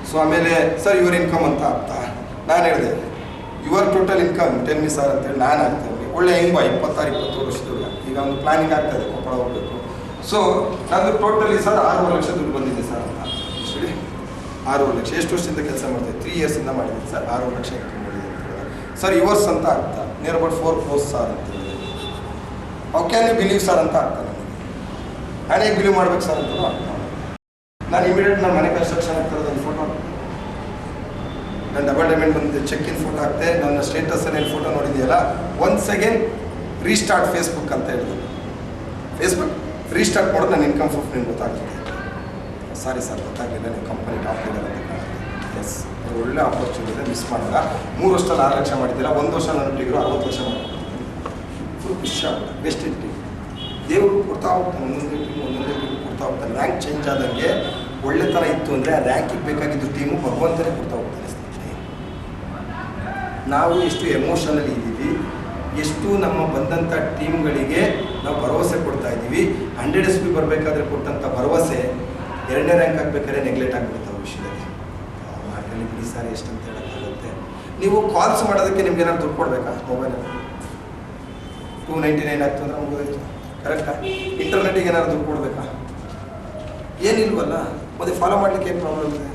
ಸೊ ಆಮೇಲೆ ಸರ್ ಯುವರ್ ಇನ್ಕಮ್ ಅಂತ ಆಗ್ತಾ ನಾನು ಹೇಳಿದೆ, your total income 10 me sir ಅಂತೇಳಿ ನಾನು ಆಗ್ತೇನೆ. ಒಳ್ಳೆ ಹೆಂಗೆ 26-27 ವರ್ಷದವ್ರ ಈಗ ಒಂದು ಪ್ಲಾನಿಂಗ್ ಆಗ್ತಾಯಿದೆ ಕೊಪ್ಪಳ ಹೋಗಬೇಕು. ಸೊ ನಂದು ಟೋಟಲಿ ಸರ್ 6 ಲಕ್ಷ ದುಡ್ಡು ಬಂದಿದೆ ಸರ್ ಅಂತ. ಸರಿ, 6 ಲಕ್ಷ. ಎಷ್ಟು ವರ್ಷದಿಂದ ಕೆಲಸ ಮಾಡ್ತೀವಿ? 3 ಇಯರ್ಸಿಂದ ಮಾಡಿದ್ದೀನಿ ಸರ್, 6 ಲಕ್ಷ ಇನ್ಕಮ್ ಮಾಡಿದೆ ಅಂತ ಹೇಳಿದೆ. ಸರ್ ಯುವರ್ಸ್ ಅಂತ ಆಗ್ತಾ ನಿಯರ್ ಅಬೌಟ್ 4 crores ಸರ್ ಅಂತ ಹೇಳಿದೆ. How can you believe sir ಅಂತ ಆಗ್ತಾ ನನಗೆ. ನಾನು ಹೇಗೆ ಬಿಲೀವ್ ಮಾಡ್ಬೇಕು ಸರ್ ಅಂತ ಆಗ್ತಾ. ನಾನು ಇಮಿಡಿಯೇಟ್ ನನ್ನ ಮನೆ ಕನ್ಸ್ಟ್ರಕ್ಷನ್ ಆಗ್ತಿರೋದು ಒಂದು ಫೋಟೋ, ನನ್ನ ಡಬಲ್ ಡೈಮೆಂಡ್ ಬಂದಿದೆ, ಚೆಕ್ ಇನ್ ಫೋಟೋ ಹಾಕ್ತೆ, ನನ್ನ ಸ್ಟೇಟಸಲ್ಲಿ ಏನು ಫೋಟೋ ನೋಡಿದೆಯಲ್ಲ, ಒನ್ಸ್ ಅಗೇನ್ ರೀಸ್ಟಾರ್ಟ್ ಫೇಸ್ಬುಕ್ ಅಂತ ಹೇಳಿದ್ರು. ಫೇಸ್ಬುಕ್ ರೀಸ್ಟಾರ್ಟ್ ಮಾಡೋದು ನನ್ನ ಇನ್ಕಮ್ ಪ್ರೂಫ್ ನಿಮ್ಗೆ ಗೊತ್ತಾಗ್ತದೆ. ಸಾರಿ ಸರ್ ಗೊತ್ತಾಗಲಿಲ್ಲ, ನೀವು ಕಂಪನಿ ಟಾಪ್ ಲೀಡರ್ ಅಂತ ಕಾಣುತ್ತೆ. ಎಸ್, ಒಳ್ಳೆ ಆಪರ್ಚುನಿಟಿ ಮಿಸ್ ಮಾಡಿಲ್ಲ. 3 ವರ್ಷದಲ್ಲಿ 6 ಲಕ್ಷ ಮಾಡಿದ್ದೀರಾ, 1 ವರ್ಷ ನನ್ನ ಡಿಗ್ರಿ 60 ಲಕ್ಷ ಮಾಡ್ತೀನಿ. ಫುಲ್ ಖುಷಿ ಆಗುತ್ತೆ. ಬೆಸ್ಟ್ ಟೀಮ್ ದೇವರು ಕೊಡ್ತಾ ಹೋಗ್ತಾನೆ, ಒಂದೊಂದೇ ಟೀಮ್ ಕೊಡ್ತಾ ಹೋಗ್ತಾನೆ. ರ್ಯಾಂಕ್ ಚೇಂಜ್ ಆದಂಗೆ ಒಳ್ಳೆತನ ಇತ್ತು ಅಂದರೆ ಆ ರ್ಯಾಂಕಿಗೆ ಬೇಕಾಗಿದ್ದು ಟೀಮು ಭಗವಂತನೇ ಕೊಡ್ತಾ ಹೋಗ್ತಾನೆ. ನಾವು ಎಷ್ಟು ಎಮೋಷನಲಿ ಇದ್ದೀವಿ, ಎಷ್ಟು ನಮ್ಮ ಬಂದಂಥ ಟೀಮ್ಗಳಿಗೆ ನಾವು ಭರವಸೆ ಕೊಡ್ತಾ ಇದ್ದೀವಿ. 100 SP ಬರಬೇಕಾದ್ರೆ ಕೊಟ್ಟಂಥ ಭರವಸೆ 2ನೇ ರ್ಯಾಂಕ್ ಆಗಬೇಕಾದ್ರೆ ನೆಗ್ಲೆಕ್ಟ್ ಆಗಿಬಿಡುತ್ತೆ ಆ ವಿಷಯದಲ್ಲಿ. ಮಾರ್ಕಲ್ಲಿ ಬಿಡಿ ಸಾರಿ ಎಷ್ಟು ಅಂತ ಹೇಳೋಕ್ಕಾಗುತ್ತೆ. ನೀವು ಕಾಲ್ಸ್ ಮಾಡೋದಕ್ಕೆ ನಿಮ್ಗೆ ಏನಾದ್ರು ದುಡ್ಡು ಕೊಡಬೇಕಾ? ಮೊಬೈಲಲ್ಲಿ 299 ಆಗ್ತು ಅಂದ್ರೆ ಮುಗಿದೋಯ್ತು. ಕರೆಕ್ಟಾ? ಇಂಟರ್ನೆಟ್ಟಿಗೆ ಏನಾದ್ರು ದುಡ್ಡು ಕೊಡಬೇಕಾ? ಏನಿಲ್ವಲ್ಲ. ಮತ್ತೆ ಫಾಲೋ ಮಾಡಲಿಕ್ಕೆ ಏನು ಪ್ರಾಬ್ಲಮ್ ಇದೆ?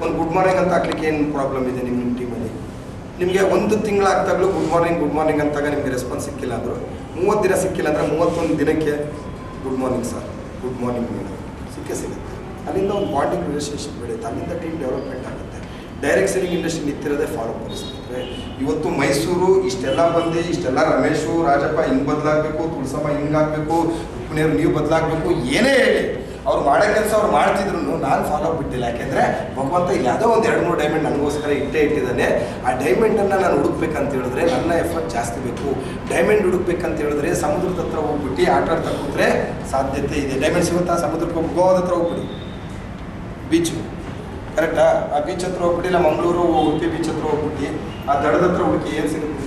ಒಂದು ಗುಡ್ ಮಾರ್ನಿಂಗ್ ಅಂತ ಹಾಕ್ಲಿಕ್ಕೆ ಏನು ಪ್ರಾಬ್ಲಮ್ ಇದೆ ನಿಮ್ಮ ಟೀಮಲ್ಲಿ? ನಿಮಗೆ 1 ತಿಂಗಳಾಗ್ತಾಗಲೂ ಗುಡ್ ಮಾರ್ನಿಂಗ್ ಅಂತಾಗ ನಿಮಗೆ ರೆಸ್ಪಾನ್ಸ್ ಸಿಕ್ಕಿಲ್ಲ ಅಂದರು, 30 ದಿನ ಸಿಕ್ಕಿಲ್ಲ ಅಂದರೆ 31 ದಿನಕ್ಕೆ good morning sir, good morning madam ಸಿಕ್ಕೇ ಸಿಗುತ್ತೆ. ಅಲ್ಲಿಂದ ಒಂದು ಬಾಂಡಿಂಗ್ ರಿಲೇಷನ್ಶಿಪ್ ಬೆಳೆಯುತ್ತೆ, ಅಲ್ಲಿಂದ ಟೀಮ್ ಡೆವಲಪ್ಮೆಂಟ್ ಆಗುತ್ತೆ. ಡೈರೆಕ್ಟ್ ಸೆಲ್ಲಿಂಗ್ ಇಂಡಸ್ಟ್ರಿ ನಿಂತಿರೋದೇ ಫಾಲೋ ಪರಿಸ್ಥಿತಿ. ಇವತ್ತು ಮೈಸೂರು ಇಷ್ಟೆಲ್ಲ ಬಂದು ಇಷ್ಟೆಲ್ಲ ರಮೇಶು ರಾಜಪ್ಪ ಹಿಂಗೆ ಬದಲಾಗಬೇಕು, ತುಳಸಮ್ಮ ಹಿಂಗಾಗಬೇಕು, ಉಪ್ಪನೇರು ನೀವು ಬದಲಾಗಬೇಕು, ಏನೇ ಹೇಳಿ ಅವ್ರು ಮಾಡೋ ಕೆಲಸ ಅವ್ರು ಮಾಡ್ತಿದ್ರು, ನಾನು ಫಾಲೋ ಬಿಟ್ಟಿಲ್ಲ. ಯಾಕೆಂದರೆ ಭಗವಂತ ಇಲ್ಲಿ ಯಾವುದೋ ಒಂದು 2-3 ಡೈಮಂಡ್ ನನಗೋಸ್ಕರ ಇಟ್ಟಿದ್ದಾನೆ. ಆ ಡೈಮಂಡನ್ನು ನಾನು ಹುಡುಕ್ಬೇಕಂತ ಹೇಳಿದ್ರೆ ನನ್ನ ಎಫರ್ಟ್ ಜಾಸ್ತಿ ಬೇಕು. ಡೈಮಂಡ್ ಹುಡುಕ್ಬೇಕಂತ ಹೇಳಿದ್ರೆ ಸಮುದ್ರದ ಹತ್ರ ಹೋಗ್ಬಿಟ್ಟು ಆಟ ಆಡ್ತಾ ಕೂತ್ರೆ ಸಾಧ್ಯತೆ ಇದೆ. ಡೈಮಂಡ್ ಸಿಗುತ್ತಾ? ಸಮುದ್ರಕ್ಕೆ ಹೋಗಿ ಗೋವಾದ ಹತ್ರ ಹೋಗ್ಬಿಡಿ, ಬೀಚು ಕರೆಕ್ಟಾ? ಆ ಬೀಚ್ ಹತ್ರ ಹೋಗ್ಬಿಟ್ಟು, ಇಲ್ಲ ಮಂಗಳೂರು ಉಡುಪಿ ಬೀಚ್ ಹತ್ರ ಹೋಗ್ಬಿಟ್ಟು ಆ ದಡದ ಹತ್ರ ಹುಡುಕಿ ಏನು ಸಿಗುತ್ತೆ?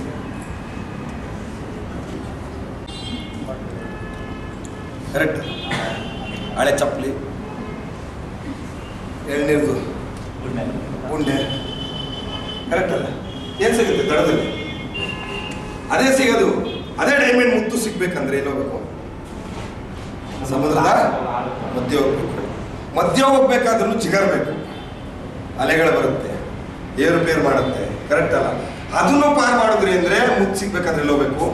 ಕರೆಕ್ಟ್. ಹಳೆ ಚಪ್ಪಲಿ, ಎಳ್ನೀರ್ದು ಗುಂಡೆ, ಕರೆಕ್ಟ್ ಅಲ್ಲ? ಏನು ಸಿಗುತ್ತೆ ದಡದಲ್ಲಿ? ಅದೇ ಸಿಗೋದು. ಅದೇ ಡೈಮಂಡ್ ಮುತ್ತು ಸಿಗ್ಬೇಕಂದ್ರೆ ಏನು ಹೋಗ್ಬೇಕು? ಸಮುದ್ರದ ಮಧ್ಯೆ ಹೋಗ್ಬೇಕು. ಮಧ್ಯೆ ಹೋಗ್ಬೇಕಾದ್ರೂ ಜಿಗರ್ಬೇಕು. ಅಲೆಗಳು ಬರುತ್ತೆ, ಏರುಪೇರು ಮಾಡುತ್ತೆ, ಕರೆಕ್ಟ್ ಅಲ್ಲ? ಅದನ್ನು ಪಾರು ಮಾಡಿದ್ರಿ ಅಂದರೆ ಮುತ್ತು ಸಿಗ್ಬೇಕಂದ್ರೆ ಎಲ್ಲಿ ಹೋಗ್ಬೇಕು?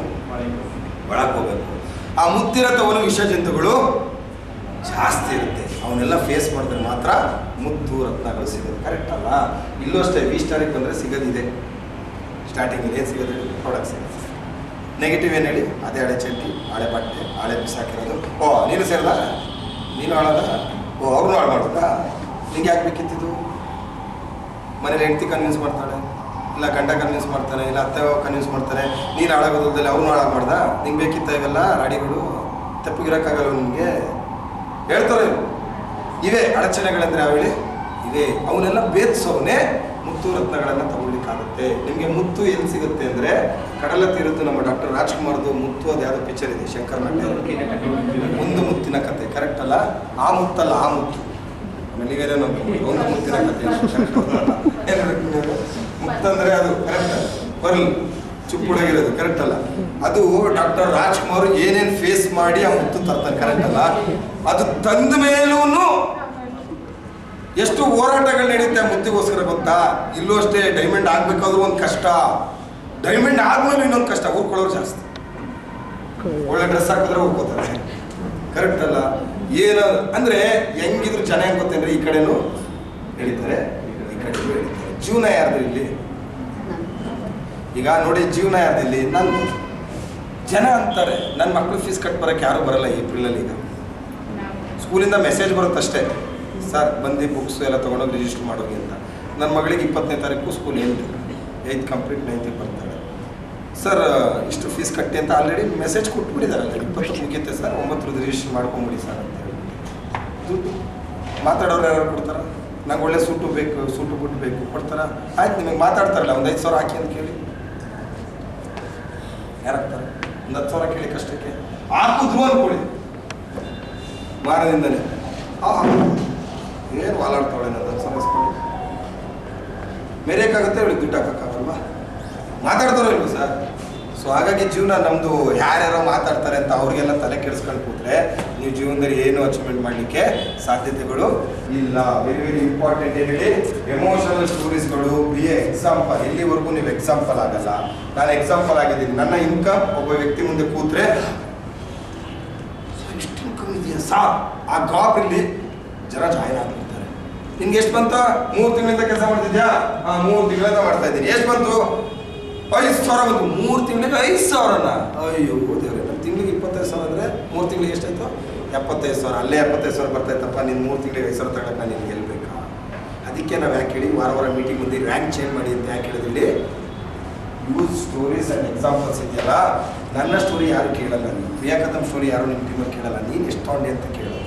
ಒಳಗೆ ಹೋಗ್ಬೇಕು. ಆ ಮುತ್ತಿರೋ ತವನು ವಿಷ ಜಂತುಗಳು ಜಾಸ್ತಿ ಇರುತ್ತೆ, ಅವನ್ನೆಲ್ಲ ಫೇಸ್ ಮಾಡಿದ್ರೆ ಮಾತ್ರ ಮುತ್ತು ರತ್ನಗಳು ಸಿಗೋದು, ಕರೆಕ್ಟ್ ಅಲ್ಲ? ಇಲ್ಲೂ ಅಷ್ಟೇ, V ಸ್ಟಾರಿಗೆ ಬಂದರೆ ಸಿಗೋದಿದೆ. ಸ್ಟಾರ್ಟಿಂಗಲ್ಲಿ ಏನು ಸಿಗೋದು? ಪ್ರಾಡಕ್ಟ್ ಸಿಗುತ್ತೆ. ನೆಗೆಟಿವ್ ಏನು ಹೇಳಿ? ಅದೇ ಹಳೆ ಚಡ್ಡಿ, ಹಳೆ ಬಟ್ಟೆ, ಹಳೆ ಬಿಸಾಕಿರೋದು. ಓ ನೀನು ಸೇರಿದ, ನೀನು ಹಾಳದ, ಓ ಅವ್ರನ್ನೂ ಹಾಳು ಮಾಡೋದಾ? ನಿಂಗೆ ಯಾಕೆ ಬೇಕಿತ್ತಿದ್ದು? ಮನೇಲಿ ಹೆಂಡತಿ ಕನ್ವಿನ್ಸ್ ಮಾಡ್ತಾಳೆ, ಇಲ್ಲ ಗಂಡ ಕನ್ವಿನ್ಸ್ ಮಾಡ್ತಾನೆ, ಇಲ್ಲ ಅತ್ತೆ ಕನ್ವಿನ್ಸ್ ಮಾಡ್ತಾರೆ. ನೀನು ಹಾಳಾಗೋದಲ್ಲಿ ಅವ್ನು ಹಾಳಾಗಿ ಮಾಡ್ದ, ನಿಂಗೆ ಬೇಕಿತ್ತ ಇವೆಲ್ಲ ರಾಡಿಗಳು, ತಪ್ಪಿಗಿರೋಕ್ಕಾಗಲ್ಲ ನಿಮಗೆ ಹೇಳ್ತಾರೆ. ಇವೇ ಅಡಚಣೆಗಳಂದರೆ ಹೇಳಿ ಇವೆ. ಅವನ್ನೆಲ್ಲ ಭೇದಿಸೋನೇ ಮುತ್ತು ರತ್ನಗಳನ್ನು ತಗೊಳ್ಳಿಕ್ಕಾಗುತ್ತೆ. ನಿಮಗೆ ಮುತ್ತು ಎಲ್ಲಿ ಸಿಗುತ್ತೆ ಅಂದರೆ ಕಡಲ ತೀರದ್ದು ನಮ್ಮ ಡಾಕ್ಟರ್ ರಾಜ್ಕುಮಾರ್ದು ಮುತ್ತು, ಅದು ಯಾವುದೋ ಪಿಕ್ಚರ್ ಇದೆ ಶಂಕರ್ ನಾಟ್ಯ, ಒಂದು ಮುತ್ತಿನ ಕತೆ. ಕರೆಕ್ಟ್ ಅಲ್ಲ? ಆ ಮುತ್ತಲ್ಲ, ಆ ಮುತ್ತು. ಆಮೇಲೆ ಒಂದು ಮುತ್ತಿನ ಕತೆ ಮುತ್ತಂದರೆ ಅದು ಕರೆಕ್ಟ್ ಬರ್ಲ್ ಚುಪ್ಪುಳಗಿರೋದು. ಕರೆಕ್ಟ್ ಅಲ್ಲ? ಅದು ಡಾಕ್ಟರ್ ರಾಜ್ಕುಮಾರ್ ಏನೇನು ಫೇಸ್ ಮಾಡಿ ಆ ಮುತ್ತು ತರ್ತಾನೆ. ಕರೆಕ್ಟ್ ಅಲ್ಲ? ಅದು ತಂದ ಮೇಲೂ ಎಷ್ಟು ಹೋರಾಟಗಳು ನಡೆಯುತ್ತೆ ಆ ಮುತ್ತಿಗೋಸ್ಕರ ಗೊತ್ತಾ? ಇಲ್ಲೂ ಅಷ್ಟೇ, ಡೈಮಂಡ್ ಆಗ್ಬೇಕಾದ್ರೂ ಒಂದು ಕಷ್ಟ, ಡೈಮಂಡ್ ಆದ್ಮೇಲೆ ಇನ್ನೊಂದು ಕಷ್ಟ. ಊರ್ಕೊಳ್ಳೋರು ಜಾಸ್ತಿ. ಒಳ್ಳೆ ಡ್ರೆಸ್ ಹಾಕಿದ್ರೆ ಹೋಗ್ಕೋತಾರೆ. ಕರೆಕ್ಟ್ ಅಲ್ಲ? ಏನು ಅಂದರೆ ಹೆಂಗಿದ್ರು ಜನ ಹೆಂಗೆ ಗೊತ್ತೇನ್ರಿ, ಈ ಕಡೆನೂ ಹೇಳಿದ್ದಾರೆ, ಈ ಕಡೆನೂ ಹೇಳಿದ್ದಾರೆ. ಜೀವನ ಯಾರ್ದು ಇಲ್ಲಿ? ಈಗ ನೋಡಿ, ಜೀವನ ಯಾರ್ದು ಇಲ್ಲಿ? ನನ್ನ ಜನ ಅಂತಾರೆ ನನ್ನ ಮಕ್ಕಳು ಫೀಸ್ ಕಟ್ ಬರೋಕ್ಕೆ ಯಾರೂ ಬರಲ್ಲ ಏಪ್ರಿಲಲ್ಲಿ. ಈಗ ಸ್ಕೂಲಿಂದ ಮೆಸೇಜ್ ಬರುತ್ತಷ್ಟೇ, ಸರ್ ಬಂದು ಬುಕ್ಸ್ ಎಲ್ಲ ತೊಗೊಂಡೋಗಿ ರಿಜಿಸ್ಟರ್ ಮಾಡೋಗಿ ಅಂತ. ನನ್ನ ಮಗಳಿಗೆ 20ನೇ ತಾರೀಕು ಸ್ಕೂಲ್ 8th ಕಂಪ್ಲೀಟ್ 9th ಬರ್ತಾಳೆ. ಸರ್ ಇಷ್ಟು ಫೀಸ್ ಕಟ್ಟಿ ಅಂತ ಆಲ್ರೆಡಿ ಮೆಸೇಜ್ ಕೊಟ್ಬಿಟ್ಟಿದ್ದಾರಲ್ಲ, 20 ಮುಗಿಯುತ್ತೆ ಸರ್, 9 ರಿಜಿಸ್ಟರ್ ಮಾಡ್ಕೊಂಬಿಡಿ ಸರ್ ಅಂತ ಹೇಳಿ. ದುಡ್ಡು ಮಾತಾಡೋರು ಯಾರು ಕೊಡ್ತಾರ? ನಂಗೆ ಒಳ್ಳೆ ಸೂಟು ಬೇಕು, ಸೂಟು ಬುಟ್ಟು ಬೇಕು, ಕೊಡ್ತಾರ? ಆಯ್ತು, ನಿಮಗೆ ಮಾತಾಡ್ತಾರಲ್ಲ, ಒಂದು 5,000 ಹಾಕಿ ಅಂತ ಕೇಳಿ, ಯಾರಾಗ್ತಾರೆ? ಒಂದು 10,000 ಕೇಳಿ ಕಷ್ಟಕ್ಕೆ ಹಾಕಿದ್ರು ಅನ್ಕೊಳ್ಳಿ, ವಾರದಿಂದಲೇ ಏನು ವಾಲಾಡ್ತಾಳೆ ನನ್ನ ಸಮಸ್ಕೊಂಡು ಮೇರೇಕಾಗುತ್ತೆ, ಅವಳಿಗೆ ದುಡ್ಡು ಹಾಕೋಕ್ಕಾಗಲ್ವಾ? ಮಾತಾಡ್ತಾರೋ ಇಲ್ವ ಸರ್? ಸೊ ಹಾಗಾಗಿ ಜೀವನ ನಮ್ಮದು ಯಾರ್ಯಾರೋ ಮಾತಾಡ್ತಾರೆ ಅಂತ ಅವ್ರಿಗೆಲ್ಲ ತಲೆ ಕೆಡಿಸ್ಕೊಂಡು ಕೂತ್ರೆ ನೀವು ಜೀವನದಲ್ಲಿ ಏನು ಅಚೀವ್ಮೆಂಟ್ ಮಾಡಲಿಕ್ಕೆ ಸಾಧ್ಯತೆಗಳು ಇಲ್ಲ. Very very important. ಏನು ಹೇಳಿ? ಎಮೋಷನಲ್ ಸ್ಟೋರೀಸ್ಗಳು ಬಿ ಎ ಎಕ್ಸಾಂಪಲ್. ಎಲ್ಲಿವರೆಗೂ ನೀವು ಎಕ್ಸಾಂಪಲ್ ಆಗಲ್ಲ. ನಾನು ಎಕ್ಸಾಂಪಲ್ ಆಗಿದ್ದೀನಿ. ನನ್ನ ಇನ್ಕಮ್ ಒಬ್ಬ ವ್ಯಕ್ತಿ ಮುಂದೆ ಕೂತ್ರೆ ಇಷ್ಟು ಇನ್ಕಮ್ ಇದೆಯಾ ಸಾರ್, ಆ ಗಾಬಲ್ಲಿ ಜನ ಜಾಯಿನ್ ಆಗ್ಬಿಡ್ತಾರೆ. ನಿಮ್ಗೆ ಎಷ್ಟು ಬಂತ? 3 ತಿಂಗಳಿಂದ ಕೆಲಸ ಮಾಡ್ತಿದ್ಯಾ? 3 ತಿಂಗಳಿಂದ ಮಾಡ್ತಾ ಇದ್ದೀನಿ. ಎಷ್ಟು ಬಂತು? 5,000 ಬಂತು. 3 ತಿಂಗಳಿಗೆ 5,000ನ? ಅಯ್ಯೋ ದೇವ್ರೆ, ನಮ್ಮ ತಿಂಗಳಿಗೆ 25,000 ಅಂದರೆ 3 ತಿಂಗಳಿಗೆ ಎಷ್ಟಾಯ್ತು? 75,000. ಅಲ್ಲೇ 75,000 ಬರ್ತಾಯಿತ್ತಪ್ಪ. ನೀನು 3 ತಿಂಗಳಿಗೆ 5,000 ತಗೊಳಕ್ಕೆ ನಾನು ನಿನ್ಗೆ ಗೆಲ್ಬೇಕಾ? ಅದಕ್ಕೆ ನಾವು ಯಾಕೆ ಹೇಳಿ ವಾರ ಮೀಟಿಂಗ್ ಮುಂದೆ ರ್ಯಾಂಕ್ ಚೇಂಜ್ ಮಾಡಿ ಅಂತ ಯಾಕೆ ಹೇಳಿದ್ರಲ್ಲಿ? ಯೂಸ್ ಸ್ಟೋರೀಸ್ ಆ್ಯಂಡ್ ಎಕ್ಸಾಂಪಲ್ಸ್ ಇದೆಯಲ್ಲ. ನನ್ನ ಸ್ಟೋರಿ ಯಾರು ಕೇಳಲ್ಲ, ನೀವು ಪ್ರಿಯಾಕದಮ್ ಸ್ಟೋರಿ ಯಾರು ನಿಮ್ಮ ಟೀಮಲ್ಲಿ ಕೇಳಲ್ಲ. ನೀನು ಎಷ್ಟು ತೊಗೊಂಡೆ ಅಂತ ಕೇಳೋದು,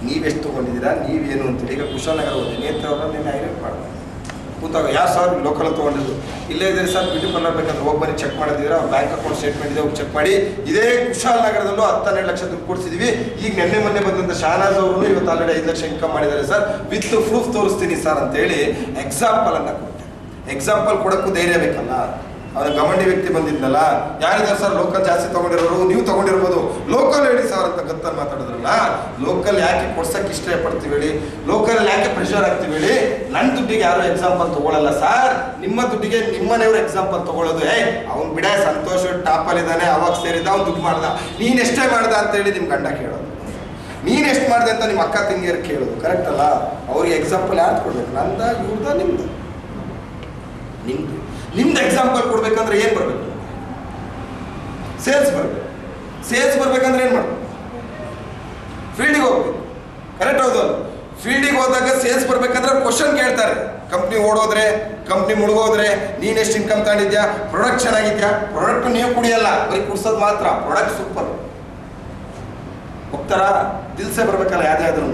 ನೀವೆಷ್ಟು ತೊಗೊಂಡಿದ್ದೀರಾ, ನೀವೇನು ಅಂತೇಳಿ. ಈಗ ಕುಶಾಲನಗರ ಹೋದೆ, ನೇತ್ರವ್ರನ್ನ ನೀನು ಹೈಲೈಟ್ ಮಾಡೋದು ಕೂತಾಗ ಯಾವ ಸರ್ ಲೋಕಲ್ ತೊಗೊಂಡಿದ್ದು ಇಲ್ಲೇ ಇದೆ ಸರ್, ಬ್ಯೂಟಿ ಪಾರ್ಲರ್ ಬೇಕಂದ್ರೆ ಹೋಗಿ ಬನ್ನಿ ಚೆಕ್ ಮಾಡಿದ್ದೀರಾ, ಬ್ಯಾಂಕ್ ಅಕೌಂಟ್ ಸ್ಟೇಟ್ಮೆಂಟ್ ಇದೆ ಹೋಗಿ ಚೆಕ್ ಮಾಡಿ. ಇದೇ ಕುಶಾಲನಗರದಲ್ಲೂ 12 ಲಕ್ಷ ದುಡ್ಡು ಕೊಡ್ಸಿದ್ವಿ. ಈಗ ಮೊನ್ನೆ ಬಂದಂಥ ಶಾನಾಜ್ ಅವರು ಇವತ್ತು ಆಲ್ರೆಡಿ 5 ಲಕ್ಷ ಇನ್ಕಮ್ ಮಾಡಿದ್ದಾರೆ ಸರ್, ವಿತ್ ಪ್ರೂಫ್ ತೋರಿಸ್ತೀನಿ ಸರ್ ಅಂತೇಳಿ ಎಕ್ಸಾಂಪಲ್ ಅನ್ನ ಕೊಟ್ಟೆ. ಎಕ್ಸಾಂಪಲ್ ಕೊಡೋಕ್ಕೂ ಧೈರ್ಯ ಬೇಕಲ್ಲ. ಅವನ ಗಮಂಡಿ ವ್ಯಕ್ತಿ ಬಂದಿದ್ನಲ್ಲ, ಯಾರಿದ್ದಾರೆ ಸರ್ ಲೋಕಲ್ ಜಾಸ್ತಿ ತೊಗೊಂಡಿರೋರು, ನೀವು ತೊಗೊಂಡಿರ್ಬೋದು, ಲೋಕಲ್ ಹೇಳಿ ಸರ್ ಅಂತ ಗತ್ತಲ್ಲಿ ಮಾತಾಡಿದ್ರಲ್ಲ. ಲೋಕಲ್ ಯಾಕೆ ಕೊಡ್ಸಕ್ಕೆ ಇಷ್ಟಪಡ್ತೀವಿ ಹೇಳಿ? ಲೋಕಲ್ ಯಾಕೆ ಪ್ರೆಷರ್ ಆಗ್ತೀವಿ ಹೇಳಿ? ನನ್ನ ದುಡ್ಡಿಗೆ ಯಾರು ಎಕ್ಸಾಂಪಲ್ ತೊಗೊಳ್ಳಲ್ಲ ಸರ್, ನಿಮ್ಮ ದುಡ್ಡಿಗೆ ನಿಮ್ಮನೆಯವರು ಎಕ್ಸಾಂಪಲ್ ತೊಗೊಳ್ಳೋದು. ಅವ್ನು ಬಿಡ ಸಂತೋಷ ಟಾಪಲ್ಲಿದ್ದಾನೆ, ಅವಾಗ ಸೇರಿದ್ದ, ಅವ್ನು ದುಡ್ಡು ಮಾಡ್ದ, ನೀನು ಎಷ್ಟೇ ಮಾಡ್ದ ಅಂತೇಳಿ ನಿಮ್ಮ ಗಂಡ ಕೇಳೋದು, ನೀನು ಎಷ್ಟು ಮಾಡಿದೆ ಅಂತ ನಿಮ್ಮ ಅಕ್ಕ ತಂಗಿಯರು ಕೇಳೋದು. ಕರೆಕ್ಟ್ ಅಲ್ಲ? ಅವ್ರಿಗೆ ಎಕ್ಸಾಂಪಲ್ ಯಾರು ಕೊಡ್ಬೇಕು? ನಂದ, ಇವ್ರದ, ನಿಮ್ದು? ನಿಮ್ದು ಎಕ್ಸಾಂಪಲ್ ಕೊಡ್ಬೇಕಂದ್ರೆ ಏನು ಬರಬೇಕು? ಸೇಲ್ಸ್ ಬರಬೇಕು. ಸೇಲ್ಸ್ ಬರ್ಬೇಕಂದ್ರೆ ಏನು ಮಾಡಬೇಕು? ಫೀಲ್ಡಿಗೆ ಹೋಗ್ಬೇಕು. ಕರೆಕ್ಟ್ ಹೌದು? ಫೀಲ್ಡಿಗೆ ಹೋದಾಗ ಸೇಲ್ಸ್ ಬರ್ಬೇಕಂದ್ರೆ ಕ್ವಶನ್ ಕೇಳ್ತಾರೆ. ಕಂಪ್ನಿ ಓಡೋದ್ರೆ, ಕಂಪ್ನಿ ಮುಳುಗೋದ್ರೆ, ನೀನು ಎಷ್ಟು ಇನ್ಕಮ್ ತಗೊಂಡಿದ್ಯಾ, ಪ್ರಾಡಕ್ಟ್ ಚೆನ್ನಾಗಿದ್ಯಾ? ಪ್ರಾಡಕ್ಟ್ ನೀವು ಕುಡಿಯಲ್ಲ, ಬರೀ ಕುಡ್ಸೋದು ಮಾತ್ರ. Product super. ಹೋಗ್ತಾರಾ? ದಿಲ್ಸೆ ಬರ್ಬೇಕಲ್ಲ ಯಾವ್ದಾದ್ರು.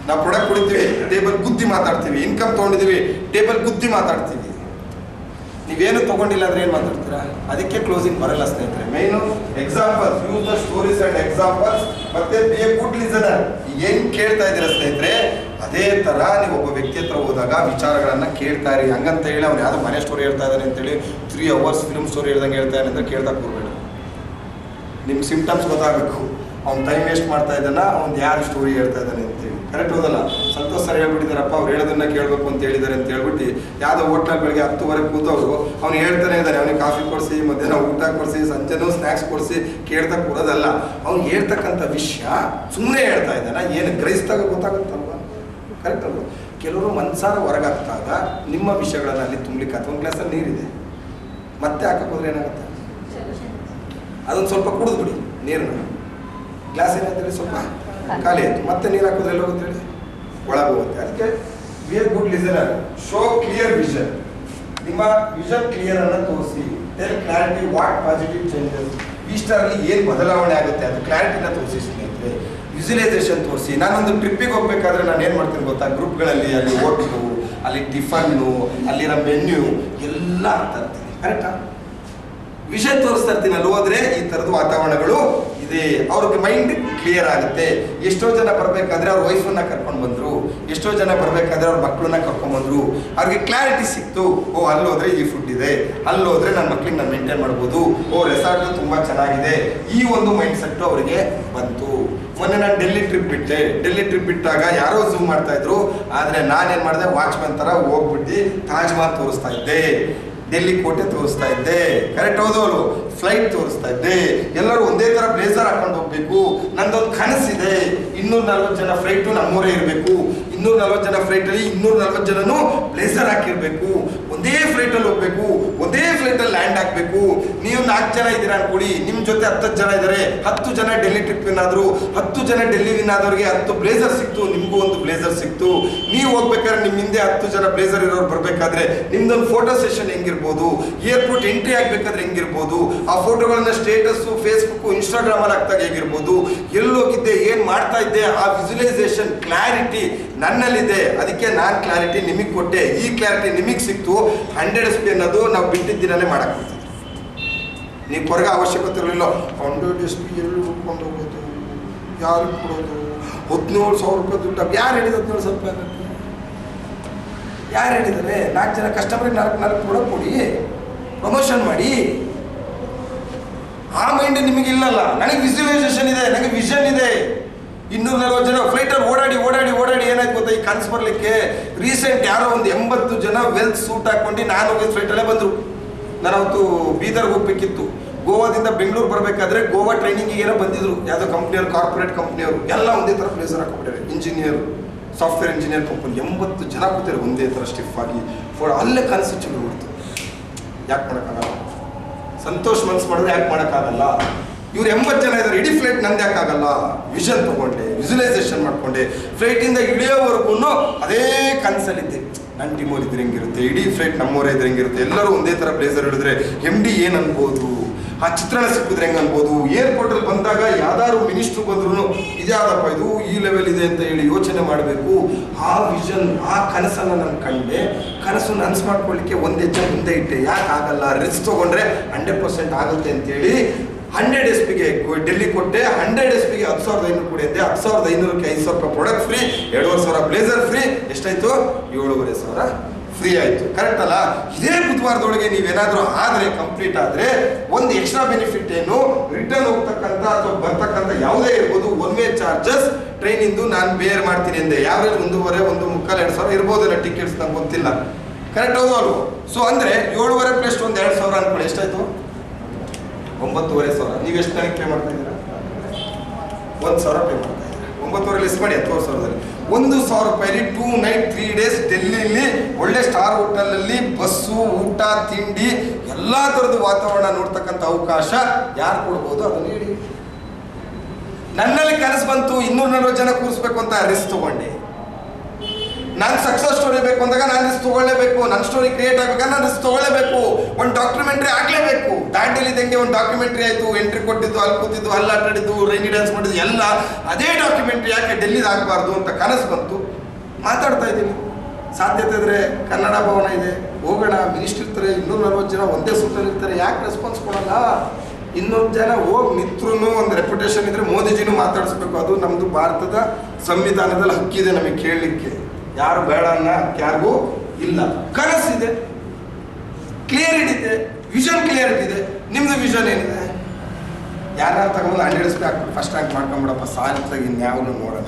ನಾವು ಪ್ರಾಡಕ್ಟ್ ಕುಡಿತೀವಿ, ಟೇಬಲ್ ಗುದ್ದಿ ಮಾತಾಡ್ತೀವಿ. ಇನ್ಕಮ್ ತೊಗೊಂಡಿದ್ದೀವಿ, ಟೇಬಲ್ ಗುದ್ದಿ ಮಾತಾಡ್ತೀವಿ. ನೀವೇನು ತೊಗೊಂಡಿಲ್ಲ ಅಂದ್ರೆ ಏನು ಮಾತಾಡ್ತೀರಾ? ಅದಕ್ಕೆ ಕ್ಲೋಸಿಂಗ್ ಬರಲ್ಲ ಸ್ನೇಹಿತರೆ. Main examples, use the stories and examples. ಮತ್ತೆ ಬಿ ಎ ಗುಡ್ ಲಿಸನರ್. ಏನು ಕೇಳ್ತಾ ಇದ್ದೀರಾ ಸ್ನೇಹಿತರೆ, ಅದೇ ಥರ ನೀವು ಒಬ್ಬ ವ್ಯಕ್ತಿ ಹತ್ರ ಹೋದಾಗ ವಿಚಾರಗಳನ್ನು ಕೇಳ್ತಾ ಇರಿ. ಹಂಗಂತ ಹೇಳಿ ಅವ್ನು ಯಾವುದೋ ಮನೆ ಸ್ಟೋರಿ ಹೇಳ್ತಾ ಇದ್ದಾನೆ ಅಂತೇಳಿ 3 hours ಫಿಲ್ಮ್ ಸ್ಟೋರಿ ಹೇಳ್ದಂಗೆ ಹೇಳ್ತಾ ಇದ್ದಾನೆ ಅಂತ ಕೇಳ್ತಾ ಕೂರ್ಬೇಡ. ನಿಮ್ಮ ಸಿಂಪ್ಟಮ್ಸ್ ಗೊತ್ತಾಗಬೇಕು. ಅವ್ನು ಟೈಮ್ ವೇಸ್ಟ್ ಮಾಡ್ತಾ ಇದ್ದಾನ, ಅವ್ನು ಯಾರು ಸ್ಟೋರಿ ಹೇಳ್ತಾ ಇದ್ದಾನೆ ಅಂತೇಳಿ. ಕರೆಕ್ಟ್ ಹೋದಲ್ಲ? ಸಂತೋಷ್ ಸರ್ ಹೇಳ್ಬಿಟ್ಟಿದ್ದಾರಪ್ಪ, ಅವ್ರು ಹೇಳೋದನ್ನ ಕೇಳಬೇಕು ಅಂತ ಹೇಳಿದ್ದಾರೆ ಅಂತ ಹೇಳ್ಬಿಟ್ಟು ಯಾವುದೋ ಹೋಟ್ಲಲ್ಲಿ ಬೆಳಗ್ಗೆ 10:00 ಕೂತವರು ಅವ್ನು ಹೇಳ್ತಾನೆ ಇದ್ದಾನೆ. ಅವನಿಗೆ ಕಾಫಿ ಕೊಡಿಸಿ, ಮಧ್ಯಾಹ್ನ ಊಟ ಕೊಡಿಸಿ, ಸಂಜೆನೂ ಸ್ನ್ಯಾಕ್ಸ್ ಕೊಡಿಸಿ ಕೇಳ್ತಾ ಕೊಡೋದಲ್ಲ. ಅವ್ನು ಹೇಳ್ತಕ್ಕಂಥ ವಿಷಯ ಸುಮ್ಮನೆ ಹೇಳ್ತಾ ಇದ್ದಾನ, ಏನು ಗ್ರಹಿಸಿದಾಗ ಗೊತ್ತಾಗುತ್ತಲ್ವ? ಕರೆಕ್ಟ್ ಅಲ್ವ? ಕೆಲವರು ಮನ್ಸಾರ ಹೊರಗಾಗ್ತಾಗ ನಿಮ್ಮ ವಿಷಯಗಳನ್ನು ಅಲ್ಲಿ ತುಂಬಲಿಕ್ಕೆ ಅಥವಾ ಒಂದು ಗ್ಲಾಸಲ್ಲಿ ನೀರಿದೆ, ಮತ್ತೆ ಹಾಕಕ್ಕೆ ಹೋದ್ರೆ ಏನಾಗುತ್ತೆ? ಅದೊಂದು ಸ್ವಲ್ಪ ಕುಡಿದ್ಬಿಡಿ ನೀರನ್ನು. ಗ್ಲಾಸ್ ಏನಾಯ್ತೇಳಿ ಸ್ವಲ್ಪ ಖಾಲಿ ಆಯಿತು, ಮತ್ತೆ ನೀರು ಹಾಕಿದ್ರೆ ಎಲ್ಲ ಹೋಗುತ್ತೆ ಹೇಳಿ, ಒಳಗೆ ಹೋಗುತ್ತೆ. ಅದಕ್ಕೆ be a good listener, show clear vision. ನಿಮ್ಮ ವಿಷನ್ ಕ್ಲಿಯರ್ ಅನ್ನ ತೋರಿಸಿ. Tell clarity what positive changes, ಇಷ್ಟರಲ್ಲಿ ಏನು ಬದಲಾವಣೆ ಆಗುತ್ತೆ ಅದು ಕ್ಲಾರಿಟಿನ ತೋರಿಸಿ ಸ್ನೇಹಿತರೆ. ವಿಜುವಲೈಸೇಷನ್ ತೋರಿಸಿ. ನಾನೊಂದು ಟ್ರಿಪ್ಪಿಗೆ ಹೋಗ್ಬೇಕಾದ್ರೆ ನಾನು ಏನು ಮಾಡ್ತೀನಿ ಗೊತ್ತಾ, ಗ್ರೂಪ್ಗಳಲ್ಲಿ ಅಲ್ಲಿ ಹೋಟ್ಲು, ಅಲ್ಲಿ ಟಿಫನ್ನು, ಅಲ್ಲಿರೋ ಮೆನ್ಯೂ ಎಲ್ಲ ಆಗ್ತಾ ಇರ್ತೀನಿ. ಕರೆಕ್ಟಾ? ವಿಷನ್ ತೋರಿಸ್ತಾ ಇರ್ತೀನಿ. ಅಲ್ಲಿ ಹೋದ್ರೆ ಈ ಥರದ ವಾತಾವರಣಗಳು ಇದೆ, ಅವ್ರಿಗೆ ಮೈಂಡ್ ಕ್ಲಿಯರ್ ಆಗುತ್ತೆ. ಎಷ್ಟೋ ಜನ ಬರಬೇಕಾದ್ರೆ ಅವ್ರ ವೈಫನ್ನ ಕರ್ಕೊಂಡು ಬಂದರು, ಎಷ್ಟೋ ಜನ ಬರಬೇಕಾದ್ರೆ ಅವ್ರ ಮಕ್ಕಳನ್ನ ಕರ್ಕೊಂಡು ಬಂದರು. ಅವ್ರಿಗೆ ಕ್ಲಾರಿಟಿ ಸಿಕ್ತು. ಓ ಅಲ್ಲಿ ಹೋದ್ರೆ ಈ ಫುಡ್ ಇದೆ, ಅಲ್ಲಿ ಹೋದ್ರೆ ನನ್ನ ಮಕ್ಳಿಗೆ ನಾನು ಮೇಂಟೈನ್ ಮಾಡ್ಬೋದು, ಓ ರೆಸಾರ್ಟ್ ತುಂಬ ಚೆನ್ನಾಗಿದೆ, ಈ ಒಂದು ಮೈಂಡ್ ಸೆಟ್ಟು ಅವರಿಗೆ ಬಂತು. ಮೊನ್ನೆ ನಾನು ಡೆಲ್ಲಿ ಟ್ರಿಪ್ ಬಿಟ್ಟೆ. ಡೆಲ್ಲಿ ಟ್ರಿಪ್ ಬಿಟ್ಟಾಗ ಯಾರೋ ಝೂಮ್ ಮಾಡ್ತಾ ಇದ್ರು, ಆದರೆ ನಾನೇನು ಮಾಡಿದೆ, ವಾಚ್ಮನ್ ಥರ ಹೋಗ್ಬಿಟ್ಟು ತಾಜ್ ಮಹಲ್ ತೋರಿಸ್ತಾ ಇದ್ದೆ, ಡೆಲ್ಲಿ ಕೋಟೆ ತೋರಿಸ್ತಾ ಇದ್ದೆ. ಕರೆಕ್ಟ್ ಹೌದವಳು? ಫ್ಲೈಟ್ ತೋರಿಸ್ತಾ ಇದ್ದೆ. ಎಲ್ಲರೂ ಒಂದೇ ಥರ ಬ್ಲೇಸರ್ ಹಾಕೊಂಡು ಹೋಗ್ಬೇಕು. ನಂದೊಂದು ಕನಸಿದೆ, 240 ಜನ ಫ್ಲೈಟು ನಮ್ಮೂರೇ ಇರಬೇಕು. 240 ಜನ ಫ್ಲೈಟಲ್ಲಿ 240 ಜನನು ಬ್ಲೇಸರ್ ಹಾಕಿರ್ಬೇಕು. ಒಂದೇ ಫ್ಲೈಟಲ್ಲಿ ಹೋಗ್ಬೇಕು, ಒಂದೇ ಫ್ಲೈಟಲ್ಲಿ ಲ್ಯಾಂಡ್ ಆಗಬೇಕು. ನೀವು 4 ಜನ ಇದ್ದೀರಾ ಅನ್ಕೊಡಿ, ನಿಮ್ಮ ಜೊತೆ 10 ಜನ ಇದ್ದಾರೆ, 10 ಜನ ಡೆಲ್ಲಿ ಟ್ರಿಪ್ ವಿನ್ ಆದ್ರು. 10 ಜನ ಡೆಲ್ಲಿ ವಿನ್ ಆದವ್ರಿಗೆ 10 ಬ್ಲೇಸರ್ ಸಿಕ್ತು, ನಿಮಗೂ ಒಂದು ಬ್ಲೇಸರ್ ಸಿಕ್ತು. ನೀವು ಹೋಗ್ಬೇಕಾದ್ರೆ ನಿಮ್ಮ ಹಿಂದೆ 10 ಜನ ಬ್ಲೇಸರ್ ಇರೋರು ಬರಬೇಕಾದ್ರೆ ನಿಮ್ದೊಂದು ಫೋಟೋ ಸೆಷನ್ ಹೆಂಗಿರ್ಬೋದು, ಏರ್ಪೋರ್ಟ್ ಎಂಟ್ರಿ ಆಗ್ಬೇಕಾದ್ರೆ ಹೆಂಗಿರ್ಬೋದು, ಆ ಫೋಟೋಗಳನ್ನ ಸ್ಟೇಟಸ್ಸು, ಫೇಸ್ಬುಕ್, ಇನ್ಸ್ಟಾಗ್ರಾಮಲ್ಲಿ ಹಾಕ್ದಾಗ ಹೇಗಿರ್ಬೋದು, ಎಲ್ಲೋಗಿದ್ದೆ, ಏನು ಮಾಡ್ತಾ ಇದ್ದೆ, ಆ ವಿಜುವಲೈಸೇಷನ್ ಕ್ಲಾರಿಟಿ ನನ್ನಲ್ಲಿದೆ. ಅದಕ್ಕೆ ನಾನು ಕ್ಲಾರಿಟಿ ನಿಮಗೆ ಕೊಟ್ಟೆ. ಈ ಕ್ಲಾರಿಟಿ ನಿಮಗೆ ಸಿಕ್ತು. 100 SP ಅನ್ನೋದು ನಾವು ಬಿಟ್ಟಿದ್ದಿನಲ್ಲೇ ಮಾಡಕ್ಕೆ ಬರ್ತೀವಿ. ನೀವು ಹೊರಗೆ ಅವಶ್ಯಕತೆ ಇರಲಿಲ್ಲ. 100 SP ಎಲ್ಲಿ ಹುಡ್ಕೊಂಡು ಹೋಗೋದು, ಯಾರು ಕೊಡೋದು, 17,000 ರೂಪಾಯಿ ದುಡ್ಡು. ಯಾರು ಹೇಳಿದ 17,000 ರೂಪಾಯಿ ಆಗಕ್ಕೆ? ಯಾರು ಹೇಳಿದ್ದಾರೆ? 4 ಜನ ಕಸ್ಟಮರಿಗೆ 4 ಕೂಡ ಕೊಡಿ, ಪ್ರಮೋಷನ್ ಮಾಡಿ. ಆ ಮೈಂಡ್ ನಿಮಗೆ ಇಲ್ಲಲ್ಲ. ನನಗೆ ವಿಜುವಲೈಸೇಷನ್ ಇದೆ, ನನಗೆ ವಿಷನ್ ಇದೆ. 240 ಜನ ಫ್ಲೈಟಲ್ಲಿ ಓಡಾಡಿ ಓಡಾಡಿ ಓಡಾಡಿ ಏನಾಯ್ತು ಗೊತ್ತಾ, ಈ ಕನಸು ಬರಲಿಕ್ಕೆ ರೀಸೆಂಟ್ ಯಾರೋ ಒಂದು 80 ಜನ ವೆಲ್ತ್ ಸೂಟ್ ಹಾಕೊಂಡು ನಾನು ಹೋಗಿದ್ದು ಫ್ಲೈಟಲ್ಲೇ ಬಂದರು. ನಾನು ಅವತ್ತು ಬೀದರ್ಗೆ ಹೋಗ್ಬೇಕಿತ್ತು. ಗೋವಾದಿಂದ ಬೆಂಗಳೂರು ಬರಬೇಕಾದ್ರೆ ಗೋವಾ ಟ್ರೈನಿಂಗಿಗೆ ಏನೋ ಬಂದಿದ್ರು, ಯಾವುದೋ ಕಂಪ್ನಿಯವರು, ಕಾರ್ಪೊರೇಟ್ ಕಂಪ್ನಿಯವರು ಎಲ್ಲ ಒಂದೇ ಥರ ಪ್ಲೇಸರ್ ಹಾಕೊಂಡ್ಬಿಟ್ಟಾರೆ. ಇಂಜಿನಿಯರ್, ಸಾಫ್ಟ್ವೇರ್ ಇಂಜಿನಿಯರ್ ಕಂಪನಿ 80 ಜನ ಕೂತಾರೆ ಒಂದೇ ಥರ ಸ್ಟಿಫ್ ಆಗಿ. ಅಲ್ಲೇ ಕನಸು ಚಲೋ ಬಿಡ್ತು. ಯಾಕೆ ಮಾಡೋಕ್ಕಾಗಲ್ಲ? ಸಂತೋಷ್ ಮನ್ಸು ಮಾಡಿದ್ರೆ ಯಾಕೆ ಮಾಡೋಕ್ಕಾಗಲ್ಲ? ಇವ್ರು 80 ಜನ ಇದ್ದಾರೆ, ಇಡೀ ಫ್ಲೈಟ್ ನಂದು ಯಾಕಾಗಲ್ಲ? ವಿಷನ್ ತೊಗೊಂಡೆ, ವಿಜುವಲೈಸೇಷನ್ ಮಾಡಿಕೊಂಡೆ. ಫ್ಲೈಟಿಂದ ಇಳಿಯೋವರೆಗೂ ಅದೇ ಕನಸಲ್ಲಿದ್ದೆ. ನನ್ನ ಟೀಮವ್ರು ಇದ್ರೆ ಹೆಂಗಿರುತ್ತೆ, ಇಡೀ ಫ್ಲೈಟ್ ನಮ್ಮವರೇ ಇದ್ರೆ ಹೆಂಗಿರುತ್ತೆ, ಎಲ್ಲರೂ ಒಂದೇ ಥರ ಬ್ಲೇಸರ್ ಹಿಡಿದ್ರೆ MD ಏನು ಅನ್ಬೋದು, ಆ ಚಿತ್ರಣ ಸಿಕ್ಕಿದ್ರೆ ಹೆಂಗೆ ಅನ್ಬೋದು. ಏರ್ಪೋರ್ಟಲ್ಲಿ ಬಂದಾಗ ಯಾವ್ದಾದ್ರು ಮಿನಿಸ್ಟ್ರು ಬಂದ್ರು ಇದ್ಯಾವುದಪ್ಪ ಇದು ಈ ಲೆವೆಲ್ ಇದೆ ಅಂತ ಹೇಳಿ ಯೋಚನೆ ಮಾಡಬೇಕು. ಆ ವಿಷನ್, ಆ ಕನಸನ್ನು ನಾನು ಕಂಡೆ. ಕನಸು ನನಸು ಮಾಡ್ಕೊಳ್ಳಿಕ್ಕೆ ಒಂದು ಹೆಜ್ಜೆ ಮುಂದೆ ಇಟ್ಟೆ. ಯಾಕೆ ಆಗಲ್ಲ? ರಿಸ್ಕ್ ತೊಗೊಂಡ್ರೆ 100% ಆಗುತ್ತೆ ಅಂತೇಳಿ 100 SPಗೆ ಡೆಲ್ಲಿ ಕೊಟ್ಟೆ. 100 SPಗೆ 10,500 ಕೊಡಿ ಅಂದೆ. 10,500ಕ್ಕೆ 5,000 ರೂಪಾಯಿ ಪ್ರಾಡಕ್ಟ್ ಫ್ರೀ, 2,500 ಬ್ಲೇಸರ್ ಫ್ರೀ. ಎಷ್ಟಾಯ್ತು? 7,500 ಫ್ರೀ ಆಯಿತು. ಕರೆಕ್ಟ್ ಅಲ್ಲ? ಇದೇ ಬುಧವಾರದೊಳಗೆ ನೀವೇನಾದರೂ ಆದರೆ, ಕಂಪ್ಲೀಟ್ ಆದರೆ, ಒಂದು ಎಕ್ಸ್ಟ್ರಾ ಬೆನಿಫಿಟ್ ಏನು, ರಿಟರ್ನ್ ಹೋಗ್ತಕ್ಕಂಥ ಅಥವಾ ಬರ್ತಕ್ಕಂಥ ಯಾವುದೇ ಇರ್ಬೋದು, ಒನ್ ವೇ ಚಾರ್ಜಸ್ ಟ್ರೈನಿಂದು ನಾನು ಬೇರ್ ಮಾಡ್ತೀನಿ ಅಂದೆ. ಯಾವ್ಯಾವ 1,500, 1,300, 2,000 ಇರ್ಬೋದಲ್ಲ ಟಿಕೆಟ್ಸ್, ನಂಗೆ ಗೊತ್ತಿಲ್ಲ. ಕರೆಕ್ಟ್ ಹೌದು ಅಲ್ವ? ಸೊ ಅಂದರೆ 7,500 ಪ್ಲಸ್ ಒಂದು 2,000 ಅನ್ಕೊಳ್ಳಿ, ಎಷ್ಟಾಯ್ತು? 9,500. ನೀವು ಎಷ್ಟು ನನಗೆ ಪೇ ಮಾಡ್ತಾ ಇದ್ದೀರಾ? 1,000 ಪೇ ಮಾಡ್ತಾ ಇದ್ದೀರಾ. 9,500 ಲೆಸ್ ಮಾಡಿ 10,000ದಲ್ಲಿ 1,000 ರೂಪಾಯಿಲಿ 2 ನೈಟ್ 3 ಡೇಸ್ ಡೆಲ್ಲಿಲಿ ಒಳ್ಳೆ ಸ್ಟಾರ್ ಹೋಟೆಲಲ್ಲಿ ಬಸ್ಸು, ಊಟ, ತಿಂಡಿ ಎಲ್ಲ ಥರದ ವಾತಾವರಣ ನೋಡ್ತಕ್ಕಂಥ ಅವಕಾಶ ಯಾರು ಕೊಡ್ಬೋದು? ಅದನ್ನು ಹೇಳಿ. ನನ್ನಲ್ಲಿ ಕನಸು ಬಂತು 240 ಜನ ಕೂರಿಸ್ಬೇಕು ಅಂತ ರಿಸ್ಕ್ ತಗೊಂಡೆ. ನಾನು ಸಕ್ಸಸ್ ಸ್ಟೋರಿ ಬೇಕು ಅಂದಾಗ ನಾನು ರಿಸ್ಕ್ ತೊಗೊಳ್ಳೇಬೇಕು. ನನ್ನ ಸ್ಟೋರಿ ಕ್ರಿಯೇಟ್ ಆಗಬೇಕಾದ್ರೆ ನಾನು ರಿಸ್ಕ್ ತೊಗೊಳ್ಳೇಬೇಕು. ಒಂದು ಡಾಕ್ಯುಮೆಂಟ್ರಿ ಆಗಲೇಬೇಕು. ದಾಂಡೇಲಿದಂಗೆ ಒಂದು ಡಾಕ್ಯುಮೆಂಟ್ರಿ ಆಯಿತು, ಎಂಟ್ರಿ ಕೊಟ್ಟಿದ್ದು, ಅಲ್ಲಿ ಕೂತಿದ್ದು, ಅಲ್ಲಿ ಆಟಾಡಿದ್ದು, ರೈನಿ ಡ್ಯಾನ್ಸ್ ಮಾಡಿದ್ದು ಎಲ್ಲ ಅದೇ ಡಾಕ್ಯುಮೆಂಟ್ರಿ ಯಾಕೆ ಡೆಲ್ಲಿದು ಆಗಬಾರ್ದು ಅಂತ ಕನಸು ಬಂತು. ಮಾತಾಡ್ತಾ ಇದ್ದೀನಿ. ಸಾಧ್ಯತೆ ಇದ್ದರೆ ಕನ್ನಡ ಭವನ ಇದೆ, ಹೋಗೋಣ. ಮಿನಿಸ್ಟರ್ ಇರ್ತಾರೆ, 240 ಜನ ಒಂದೇ ಸೂಟಲ್ಲಿ ಇರ್ತಾರೆ, ಯಾಕೆ ರೆಸ್ಪಾನ್ಸ್ ಕೊಡಲ್ಲ? 200 ಜನ ಹೋಗಿ ನಿಂತ್ರೂ ಒಂದು ರೆಪ್ಯುಟೇಷನ್ ಇದ್ದರೆ ಮೋದಿಜಿನೂ ಮಾತಾಡಿಸ್ಬೇಕು. ಅದು ನಮ್ಮದು ಭಾರತದ ಸಂವಿಧಾನದಲ್ಲಿ ಹಕ್ಕಿದೆ ನಮಗೆ ಕೇಳಲಿಕ್ಕೆ. ಯಾರು ಬೇಡ ಅನ್ನೋ ಯಾರಿಗೂ ಇಲ್ಲ. ಕನಸಿದೆ, ಕ್ಲಿಯರಿಟಿ ಇದೆ, ವಿಷನ್ ಕ್ಲಿಯರಿಟಿ ಇದೆ. ನಿಮ್ಮದು ವಿಷನ್ ಏನಿದೆ? ಯಾರು ತಗೊಂಡು 100 SP ಹಾಕ್ಬಿಟ್ಟು ಫಸ್ಟ್ ರ್ಯಾಂಕ್ ಮಾಡ್ಕೊಂಬಿಡಪ್ಪ, ಸಾಲಿತಾಗಿ ಇನ್ಯಾವನು ನೋಡೋಣ.